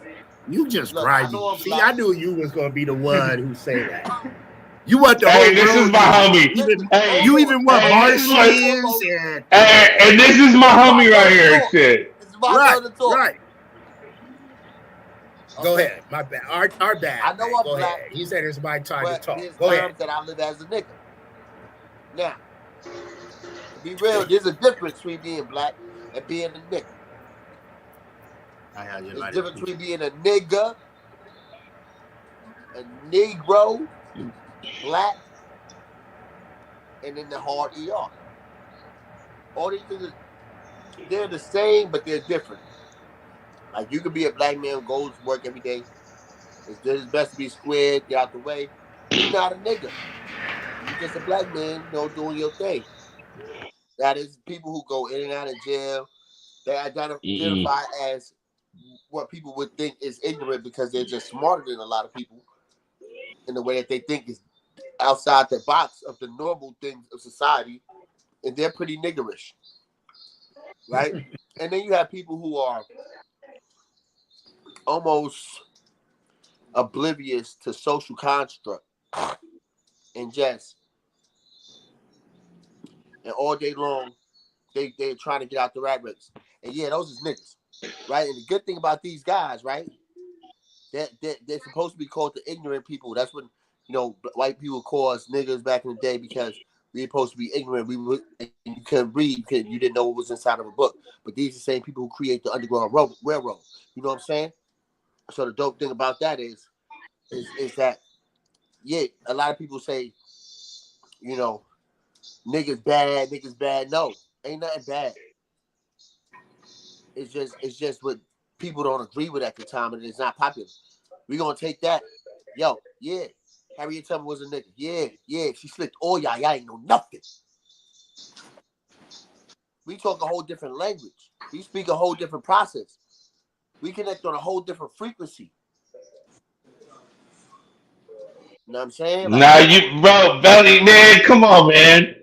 You just grinding. See, I knew you was gonna be the one who say that. You want the whole
this is my homie.
You even want Marshalls
and this is my homie right here. Shit.
It's my turn to talk.
Right. Go ahead. My bad. Our bad.
I know I'm black.
He said it's my time to talk.
Go ahead. That I live as a nigga. Now, to be real, there's a difference between being black and being a nigga. There's a difference between being a nigga, a negro, black, and then the hard ER. All these things, they're the same, but they're different. Like, you could be a black man who goes to work every day. It's best to be squared, get out the way. You're not a nigga. You're just a black man, doing your thing. That is people who go in and out of jail. They identify as what people would think is ignorant because they're just smarter than a lot of people in the way that they think is outside the box of the normal things of society, and they're pretty niggerish, right? And then you have people who are almost oblivious to social construct and all day long they're trying to get out the rat race. And yeah, those is niggas, right? And the good thing about these guys, right? They're supposed to be called the ignorant people. That's what white people call us niggas back in the day because we were supposed to be ignorant. You couldn't read because you didn't know what was inside of a book. But these are the same people who create the Underground Railroad. You know what I'm saying? So the dope thing about that is that a lot of people say, niggas bad. No, ain't nothing bad. It's just what people don't agree with at the time, and it's not popular. We gonna take that. Yo, yeah. Harriet Tubman was a nigga. Yeah. She slicked all y'all. Y'all ain't know nothing. We talk a whole different language. We speak a whole different process. We connect on a whole different frequency. You know what I'm saying?
Nah, bro, Belly, man, come on, man.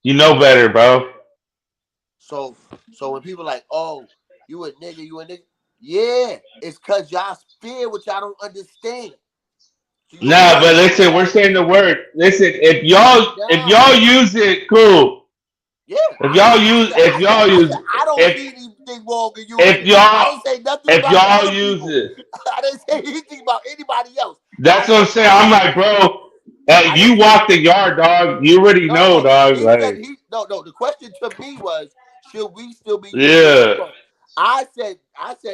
You know better, bro.
So when people like, oh, you a nigga. Yeah, it's cause y'all fear what y'all don't understand. So
Nah, but listen, we're saying the word. Listen, if y'all use it, cool.
Yeah,
If y'all use
I don't see anything wrong in using it. I didn't say nothing about the other
use
people.
it,
I didn't say anything about anybody else.
that's what I'm saying. I'm like, bro, you walk the yard, dog. You already know, dog.
He said
Like,
no. The question to me was, should we still be using
yeah.
the word? I said.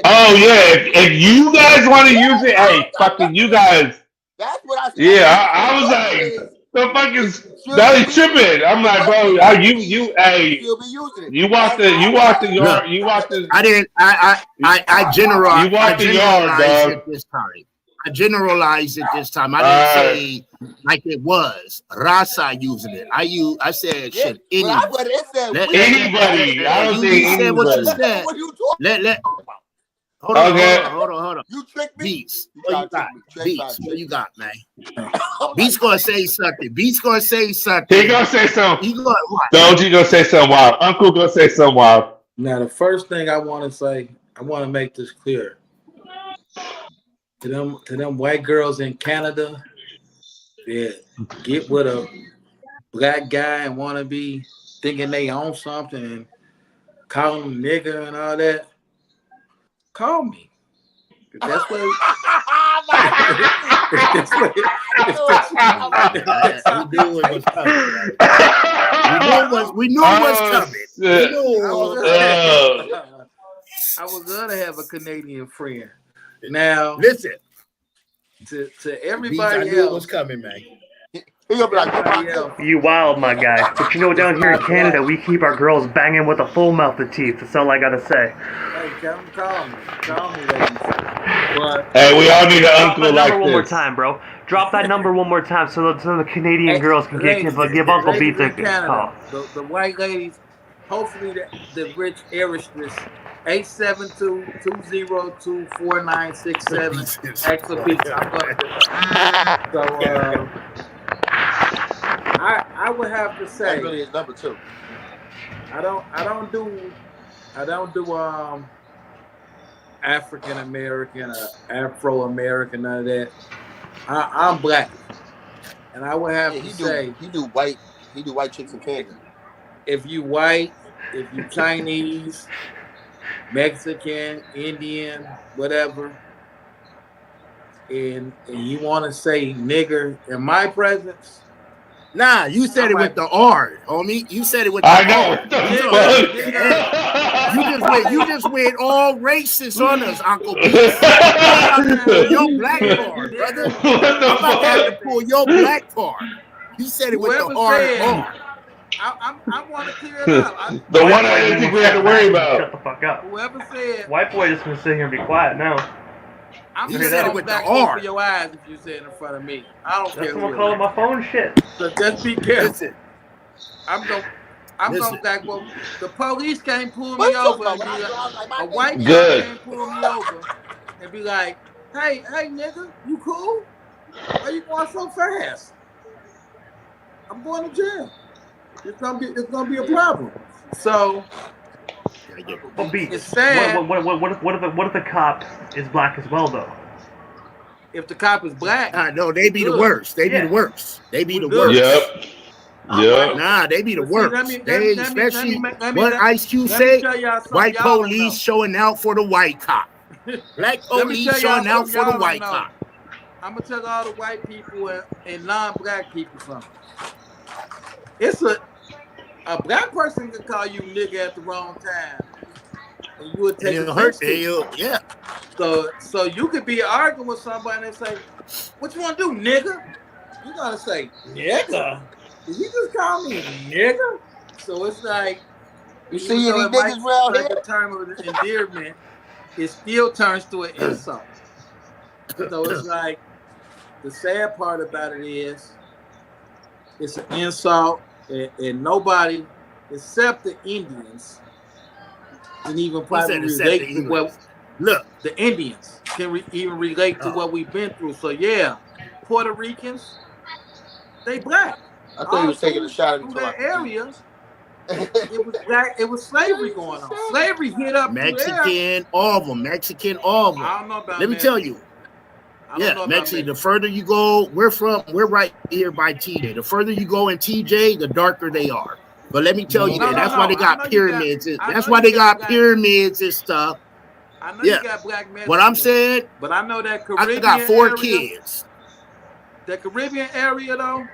Oh yeah, if you guys want to use it, hey,
I
fucking you guys.
That's what I said.
Yeah,
So
I was
question
like,
is,
the fuck is
should
Belly
we?
tripping? I'm
The
like, bro,
question has to
you,
be, should we
hey,
still be using it?
you walk
And I
the
said,
yard,
Look,
you walk the,
I
you walk the yard,
generalized it
dog.
this time. I generalized it this time. I didn't say like it was Rasa using it. I said
yeah.
should
When I read
anybody.
it, it said
Anybody, I don't
You
think
said what you
anybody.
said.
what are you talking
Let
about?
hold
Okay.
on.
You tricked me.
Beats.
You
What
tried
you
to trick
got?
me. Trey tried
Beats.
to
What
trick
you
me.
got, man?
I'm
Beats
like,
gonna say something. Beats gonna say
He
something.
gonna say something.
He gonna what?
Doji gonna say something wild. Uncle gonna say something wild.
Now, the first thing I want to say, I want to make this clear to them white girls in Canada that get with a black guy and want to be thinking they own something and call them nigga and all that. Call me. If that's what. If that's what.
We knew it was coming, man. We knew it was coming.
Shit.
I was gonna have a Canadian friend. Now,
listen.
To
Beats, I
everybody
knew
else,
it was coming, man.
Everybody else,
You wild, my guy. But you know, down here in Canada, we keep our girls banging with a full mouth of teeth. That's all I gotta say.
hey, call me, ladies. But
hey, we all need an
drop
uncle
that number
like
one more
this.
time, bro. Drop that number one more time so the Canadian
hey,
girls can give Uncle
ladies
Beats a
in Canada,
call.
the white ladies, hopefully the rich heiress 872-202-4967. Extra beats. I'm gonna do it. So I would have to say
that's really his number 2.
I don't do African American or Afro American, none of that. I'm black, and I would have to say
he do white chicks in Canada.
If you white, if you Chinese, Mexican, Indian, whatever, and you want to say nigger in my presence.
Nah, you said it with the R, homie. You said it with the R. You just went all racist on us, Uncle Beats. I'm about to pull your black card, brother. I'm about to have to pull your black card. You said it with the hard R.
I want to clear it up.
The one I didn't think we had to worry about.
Shut the fuck up.
Whoever said
white boy just gonna sit here and be quiet now.
I'm
you said it with the
R. Your eyes if you say it in front of me. I don't care.
That's what I'm calling my phone shit.
So just be careful.
Listen.
I'm going back. Well, the police can't pull me over. And be like, a white guy can't pull me over and be like, "Hey, nigga, you cool? Why you going so fast? I'm going to jail. It's gonna be a problem." So
But B,
It's sad.
what if the cop is black as well though?
If the cop is black,
no, they be the worst. They be the worst. They be the
good.
worst.
Yep. Yep.
Nah, they be the
But see,
worst. They especially what Ice Cube
let me
say.
tell y'all something
White
y'all don't know.
police showing out for the white cop. Black
Let me
police
tell y'all
showing out
something
for the
y'all
white
don't know.
cop.
I'm gonna tell all the white people and non-black people something. It's a black person can call you nigga at the wrong time, and you would take offense to it.
Yeah.
So you could be arguing with somebody and say, "What you want to do, nigga?" You gotta say, "Nigga." Did he just call me nigga? So it's like,
you see any niggas around here?
A term of endearment, it still turns to an insult. So it's like, the sad part about it is, it's an insult, and nobody except the Indians can even probably relate to what.
Look,
the Indians can even relate to what we've been through. So yeah, Puerto Ricans, they black.
I thought he was taking a shot at
that area. It was black. It was slavery going on. Slavery hit up
Mexican, all of them. Mexican, all of them.
I don't know about
Let me tell you. Yeah, Mexican. The further you go, we're right here by TJ. The further you go in TJ, the darker they are. But let me tell you, that's why they got pyramids. That's why they got pyramids and stuff.
I know you got black men.
What I'm saying,
but I know that Caribbean
I got 4
area,
kids.
The Caribbean area, though,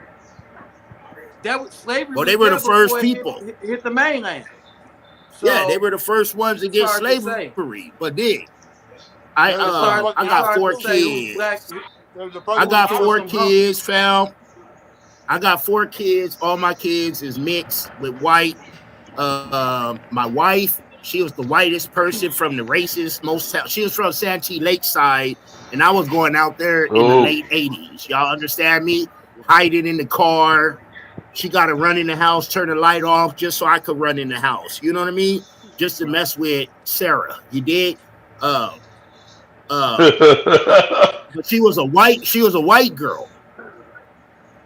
that was slavery.
Well, they were the first people
hit the mainland.
So, yeah, they were the first ones to get slavery. But then I got 4 kids. I got 4 kids, fam. I got 4 kids. All my kids is mixed with white. My wife, she was the whitest person from the races. She was from Santee Lakeside, and I was going out there in the late 80s. Y'all understand me? Hiding in the car. She got to run in the house, turn the light off just so I could run in the house. You know what I mean? Just to mess with Sarah. You did? But she was a white girl.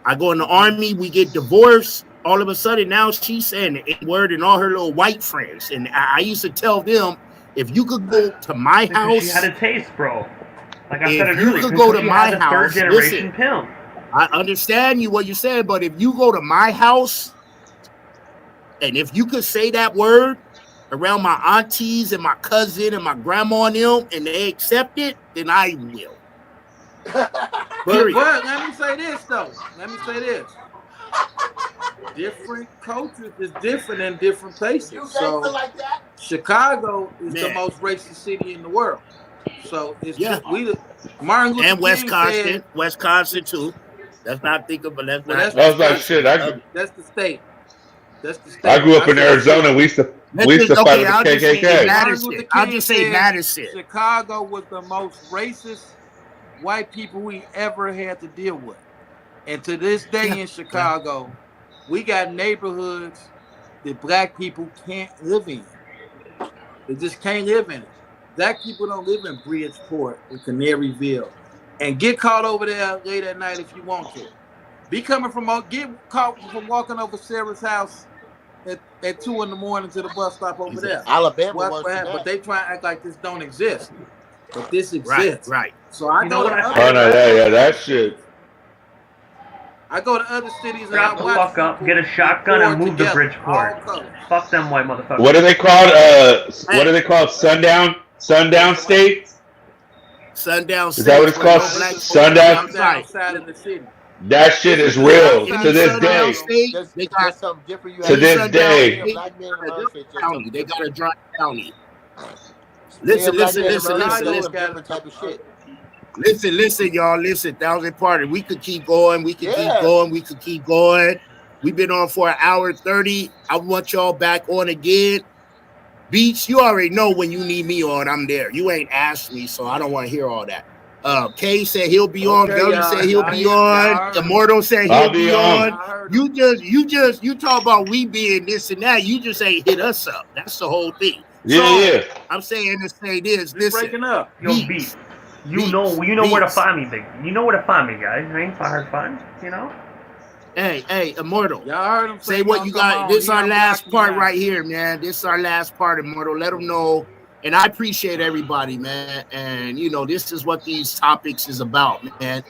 I go in the army, we get divorced. All of a sudden, now she's saying the N-word and all her little white friends. And I used to tell them, if you could go to my house.
She had a taste, bro. Like I
said
earlier,
you could go to my house.
Listen, pimp.
I understand what you're saying, but if you go to my house, and if you could say that word around my aunties and my cousin and my grandma and them, and they accept it, then I will.
But let me say this, though. Different cultures is different in different places. So Chicago is the most racist city in the world. So it's Martin Luther
and
King
Wisconsin too. Let's not think of, but that's
like shit.
That's the state.
I grew up in Arizona. We used to fight with the KKK.
I'll just say Madison.
Chicago was the most racist white people we ever had to deal with. And to this day in Chicago, we got neighborhoods that black people can't live in. They just can't live in it. Black people don't live in Bridgeport or Canaryville. And get caught over there late at night if you want to. Get caught from walking over Sarah's house at 2 a.m. to the bus stop over there.
Alabama
but they try to act like this don't exist. But this exists.
Right.
So I know
that shit.
I go to other cities and
Shut the fuck up, get a shotgun and move to Bridgeport. Fuck them white motherfuckers.
What are they called? What are they called? Sundown State?
Sundown State.
Is that what it's called? Sundown
outside of the city.
That shit is real to this day.
They got something different.
To this day.
They got a dry county. Listen, y'all. Listen, 1,000 Party. We could keep going. We could keep going. We've been on for 1:30. I want y'all back on again. Beats, you already know when you need me on, I'm there. You ain't asked me, so I don't want to hear all that. Kay said he'll be on. Belly said he'll be on. Immortal said he'll be on. You talk about we being this and that. You just ain't hit us up. That's the whole thing.
Yeah.
I'm saying to say this. Listen,
breaking up.
Yo, Beat. You know where to find me, big. You know where to find me, guys. I ain't hard to find. You know.
Hey, Immortal.
Y'all heard him
Say what you got. This is our last part
now.
right here, man. This is our last part, Immortal. Let them know. And I appreciate everybody, man. And this is what these topics is about, man.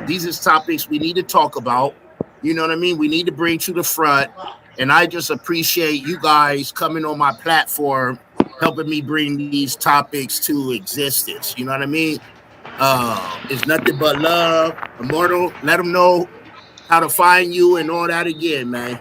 These is topics we need to talk about. You know what I mean? We need to bring to the front. And I just appreciate you guys coming on my platform, helping me bring these topics to existence. You know what I mean? It's nothing but love. Immortal, let them know how to find you and all that again, man.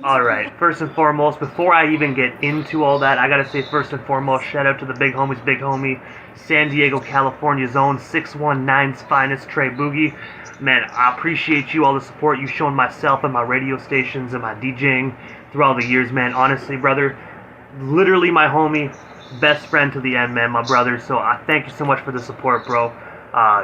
All right. First and foremost, before I even get into all that, I gotta say first and foremost, shout out to the big homie, San Diego, California's own 619's finest, Tre Boogie. Man, I appreciate you, all the support you've shown myself and my radio stations and my DJing through all the years, man. Honestly, brother, literally my homie, best friend to the end, man, my brother. So I thank you so much for the support, bro.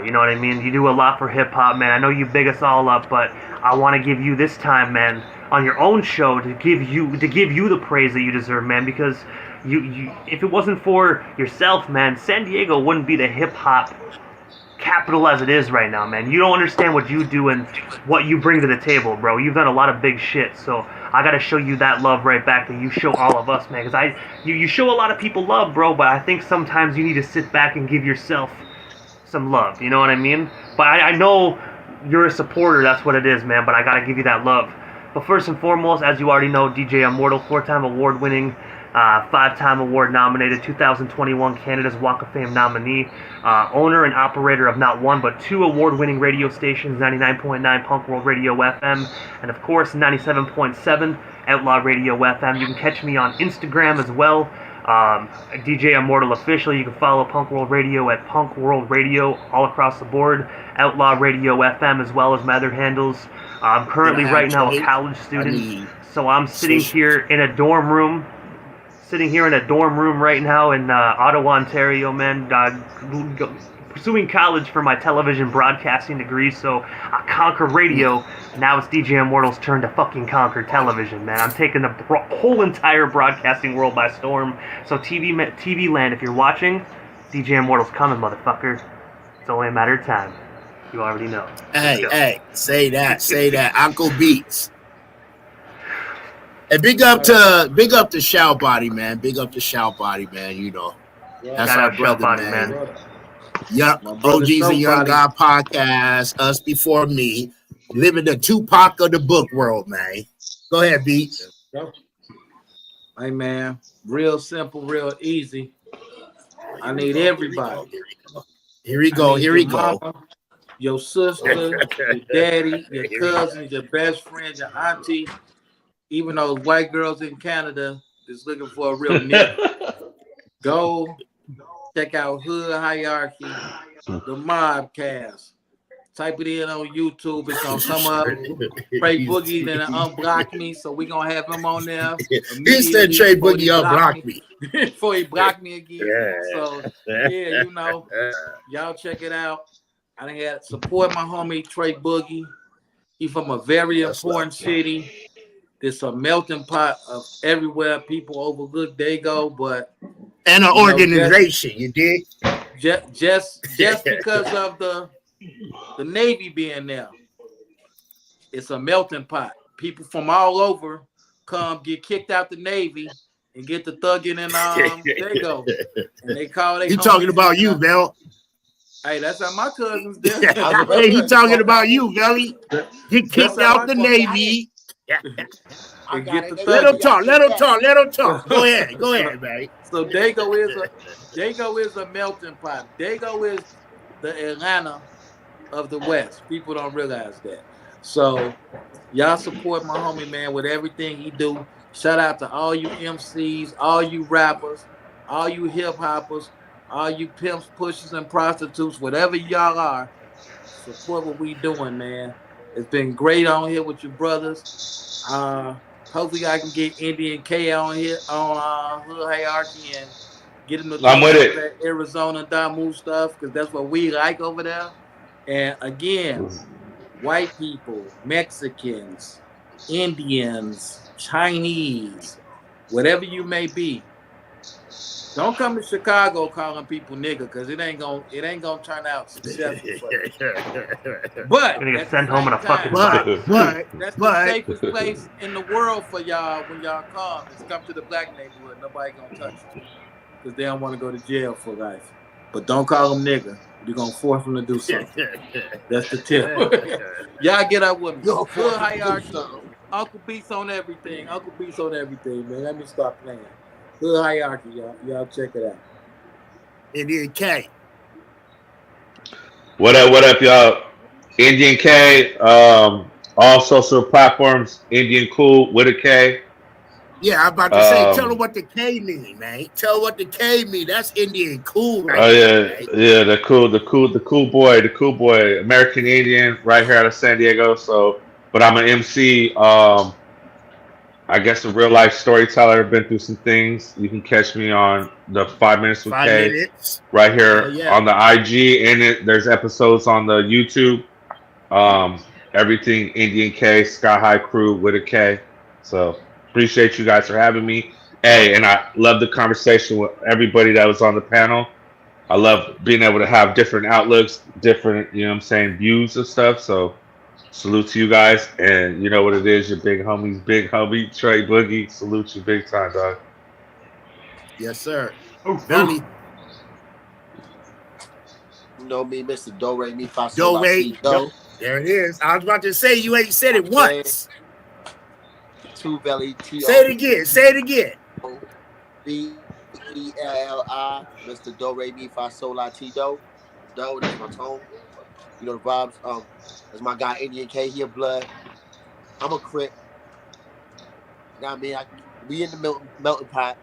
You know what I mean? You do a lot for hip hop, man. I know you big us all up, but I want to give you this time, man, on your own show to give you the praise that you deserve, man. Because you if it wasn't for yourself, man, San Diego wouldn't be the hip hop capital as it is right now, man. You don't understand what you do and what you bring to the table, bro. You've done a lot of big shit, so I gotta show you that love right back that you show all of us, man. Because you show a lot of people love, bro, but I think sometimes you need to sit back and give yourself some love, you know what I mean? But I know you're a supporter, that's what it is, man, but I gotta give you that love. But first and foremost, as you already know, DJ Immortal, 4-time award-winning, 5-time award-nominated, 2021 Canada's Walk of Fame nominee, owner and operator of not one but 2 award-winning radio stations, 99.9 Punk World Radio FM, and of course 97.7 Outlaw Radio FM. You can catch me on Instagram as well, DJ Immortal Official. You can follow Punk World Radio at Punk World Radio all across the board, Outlaw Radio FM as well as my other handles. I'm currently right now a college student, so I'm sitting here in a dorm room right now in Ottawa, Ontario, man, pursuing college for my television broadcasting degree, so I conquer radio. Now it's DJ Immortal's turn to fucking conquer television, man. I'm taking the whole entire broadcasting world by storm. So TV land, if you're watching, DJ Immortal's coming, motherfucker. It's only a matter of time. You already know.
Hey, say that. Uncle Beats. And big up to Shout Body, man. Big up to Shout Body, man. You know, that's our brother, man. Young OG's a Young God podcast. Us before me, living the Tupac of the book world, man. Go ahead, Beats.
Hey, man, real simple, real easy. I need everybody.
Here we go.
Mama, your sister, your daddy, your cousins, your best friend, your auntie, even those white girls in Canada that's looking for a real nigga. Go check out Hood Hierarchy, the Mobcast. Type it in on YouTube. It's gonna come up. Tre Boogie then unblock me, so we gonna have him on there.
He said Tre Boogie unblock me
before he blocked me again. So yeah, you know, y'all check it out. I done had support my homie Tre Boogie. He from a very important city. It's a melting pot of everywhere people overlook they go, but
and an organization, you dig?
Just because of the Navy being there, it's a melting pot. People from all over come get kicked out the Navy and get the thugging and they go. And they call they.
You talking about you, Bell?
Hey, that's how my cousins did.
Hey, he talking about you, Belly. Get kicked out the Navy. Let him talk. Go ahead, man.
So Dago is a melting pot. Dago is the Atlanta of the West. People don't realize that. So y'all support my homie, man, with everything he do. Shout out to all you MCs, all you rappers, all you hip hoppers, all you pimps, pushers, and prostitutes, whatever y'all are. Support what we doing, man. It's been great on here with your brothers. Hopefully I can get Indian K on here on Hood Hierarchy and get him to
I'm with it.
That Arizona Damu stuff, because that's what we like over there. And again, white people, Mexicans, Indians, Chinese, whatever you may be, Don't come to Chicago calling people nigga, because it ain't gonna turn out successful for you. But
Gonna
at
get
the
sent home in
same
a fucking
time,
box.
that's the safest place in the world for y'all when y'all come. Is come to the black neighborhood. Nobody gonna touch you because they don't want to go to jail for life. But don't call them nigga. You're gonna force them to do something. That's the tip. Y'all get up with me.
Yo,
Good
force them to do
hierarchy.
something.
Uncle Beats on everything. Uncle Beats on everything, man. Let me stop playing. Good hierarchy, y'all. Y'all check it out.
Indian K.
What up, y'all? Indian K. All social platforms. Indian Cool with a K.
Yeah, I'm about to say, tell them what the K mean, man. Tell what the K mean. That's Indian Cool right
Oh
there,
yeah,
man.
yeah. The cool boy, American Indian, right here out of San Diego. So, but I'm an MC. I guess a real life storyteller. Been through some things. You can catch me on the 5 Minutes with
5
K
minutes.
right
Hell
here
yeah.
on the IG. And there's episodes on the YouTube. Everything Indian K, Sky High Crew with a K. So appreciate you guys for having me. Hey, and I love the conversation with everybody that was on the panel. I love being able to have different outlooks, different, views and stuff. So salute to you guys. And you know what it is, your big homie, Tre Boogie. Salute you big time, dog.
Yes, sir.
Oof,
Belly.
You know me, Mr. Do Re Mi Fa Sol
Do
La
Ray.
Si Do.
There it is. I was about to say, you ain't said it once.
Two Belly T
Say it
O
again. Say it again.
Belli, Mr. Do Re Mi Fa Sol La Ti Do. Do, that's my tone. You know the vibes. That's my guy Indian K here, blood. I'm a Crip. You know what I mean? We in the melting pot,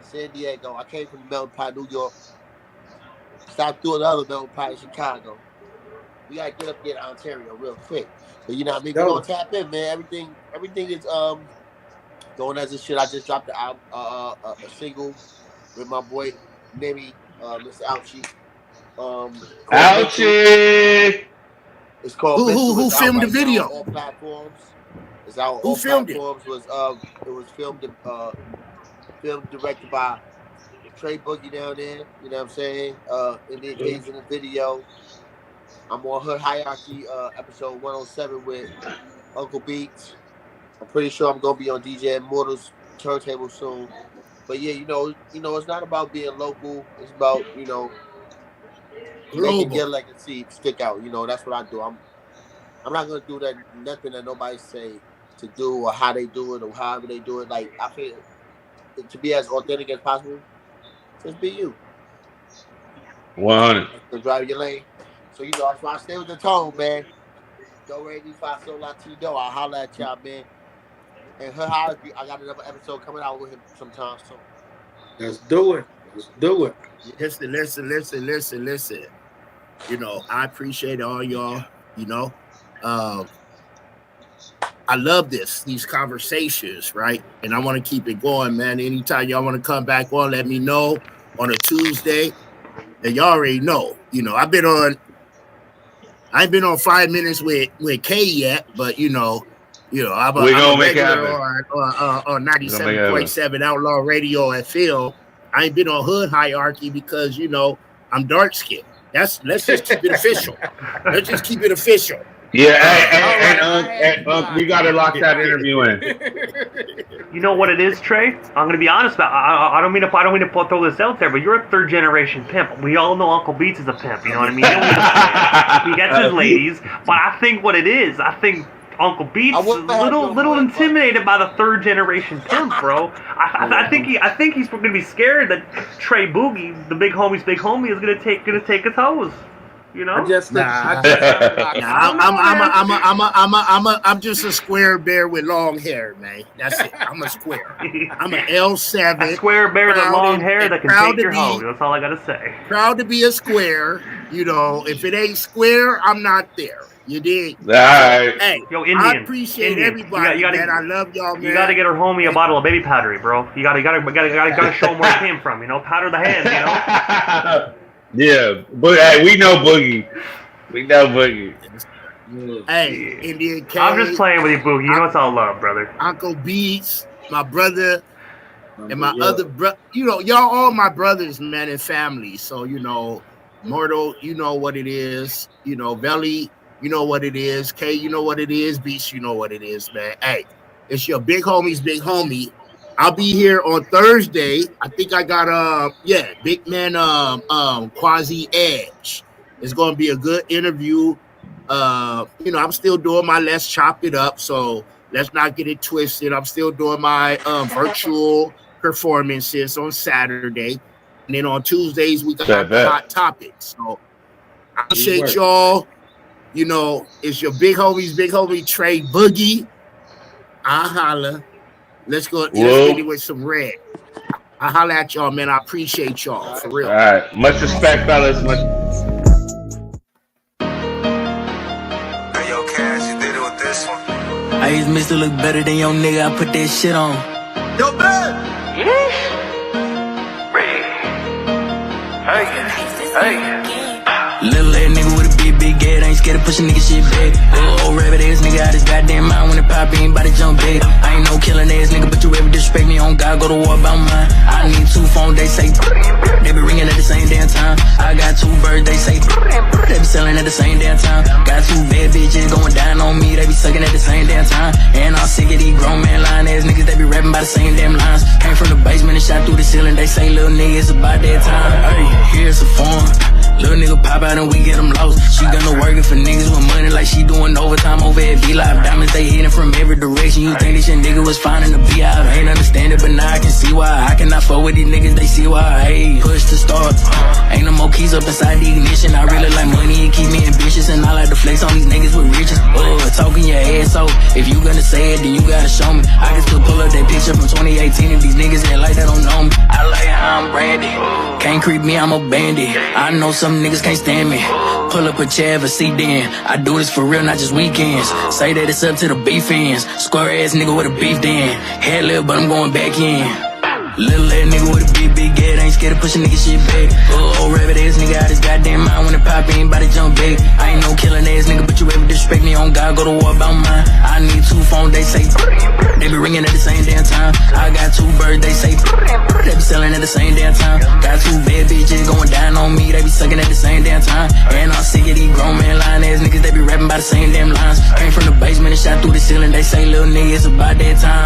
San Diego. I came from the melting pot, New York. Stop doing the other melting pot in Chicago. We gotta get up there to Ontario real quick. But you know what I mean? We're gonna tap in, man. Everything is going as a shit. I just dropped the album, a single with my boy Nemi, Mr. Ouchie. Called Mental.
Ouchie!
It's called Mental.
Who
It's out
filmed the
right now on
video?
all platforms. It's out on
Who
all
filmed it?
platforms. It was filmed directed by Tre Boogie down there. You know what I'm saying? Indian K's in the video. I'm on Hood Hierarchy episode 107 with Uncle Beats. I'm pretty sure I'm gonna be on DJ Immortal's turntable soon. But yeah, it's not about being local. It's about, making your
Global.
legacy stick out. That's what I do. I'm not gonna do nothing that nobody say to do or how they do it or however they do it. Like, I feel to be as authentic as possible. Just be you.
100.
To drive your lane. So that's why I stay with the tone, man. Do Re Mi Fa Sol La Ti Do. I'll holler at y'all, man. And Her Hierarchy, I got another episode coming out with him sometime soon.
Let's do it. Let's do it.
Listen. I appreciate all y'all. I love these conversations, right? And I want to keep it going, man. Anytime y'all want to come back on, let me know on a Tuesday. And y'all already know. I ain't been on 5 minutes with K yet, but I'm a regular on 97.7 Outlaw Radio FM. I ain't been on Hood Hierarchy because I'm dark skinned. Let's just keep it official. Let's just keep it official.
Yeah, we gotta lock that interview in.
You know what it is, Trey? I'm gonna be honest about. I don't mean to throw this out there, but you're a third generation pimp. We all know Uncle Beats is a pimp. You know what I mean? He gets his ladies, but I think what it is, Uncle Beats is a little intimidated by the third generation pimp, bro. I think he's gonna be scared that Tre Boogie, the big homie, is gonna take his hose.
I'm just a square bear with long hair, man. That's it. I'm a square. I'm an L7.
A square bear with long hair that can take your hoe. That's all I gotta say.
Proud to be a square. If it ain't square, I'm not there. You dig?
All right.
Hey,
yo, Indian.
I appreciate everybody, man. I love y'all, man.
You gotta get her homie a bottle of baby powder, bro. You gotta show him where it came from. Powder the hands.
Yeah, but hey, we know Boogie.
Hey, Indian K.
I'm just playing with you, Boogie. It's all love, brother.
Uncle Beats, my brother. And my other brother, y'all all my brothers, man, and family. So, Mortal, you know what it is. Belly, you know what it is. K, you know what it is. Beast, you know what it is, man. Hey, it's your big homie's big homie. I'll be here on Thursday. I think I got big man Quasi Edge. It's gonna be a good interview. I'm still doing my Let's Chop It Up, so let's not get it twisted. I'm still doing my virtual performances on Saturday. And then on Tuesdays, we got the hot topics. So I appreciate y'all. It's your big homie, Tre Boogie. I holla. Let's go. Let's get it with some red. I holla at y'all, man. I appreciate y'all, for real.
All right. Much respect, fellas.
Hey, yo, Cash, you did it with this one.
I used Mr. Look better than your nigga. I put that shit on.
Yo, man. Hey.
Little ass nigga with a big gate, ain't scared of pushing nigga shit back. Little old rabbit ass nigga out his goddamn mind when it pop, he ain't bout to jump back. I ain't no killing ass nigga, but you ever disrespect me on God, go to war about mine. I need 2 phones, they say, they be ringing at the same damn time. I got 2 birds, they say, they be selling at the same damn time. Got 2 bad bitches going down on me, they be sucking at the same damn time. And I'm sick of these grown man lying ass niggas, they be rapping by the same damn lines. Came from the basement and shot through the ceiling, they say, little nigga, it's about that time. Hey, here's a form. Little nigga pop out and we get them lost. She gonna working for niggas with money like she doing overtime over at V-Live. Diamonds, they hitting from every direction. You think this shit nigga was fine in the B-Out. I ain't understand it, but now I can see why. I cannot fuck with these niggas, they see why. Hey, push to start. Ain't no more keys up inside the ignition. I really like money and keep me ambitious. And I like to flex on these niggas with riches. Talking your ass off. If you gonna say it, then you gotta show me. I can still pull up that picture from 2018 if these niggas ain't like that don't know me. I like how I'm branded. Can't creep me, I'm a bandit. I know some niggas can't stand me. Pull up a chair, a seat then. I do this for real, not just weekends. Say that it's up to the beef ends. Square ass nigga with a beef den. Head lip, but I'm going back in. Little ass nigga with a big gate, ain't scared of pushing nigga shit back. Old rabbit ass nigga out his goddamn mind when it pop, he ain't bout to jump back. I ain't no killing ass nigga, but you ever disrespect me on God, go to war about mine. I need 2 phones, they say, they be ringing at the same damn time. I got 2 birds, they say, they be selling at the same damn time. Got 2 bad bitches going down on me, they be sucking at the same damn time. And I'm sick of these grown man lying ass niggas, they be rapping by the same damn lines. Came from the basement and shot through the ceiling, they say, little nigga, it's about that time.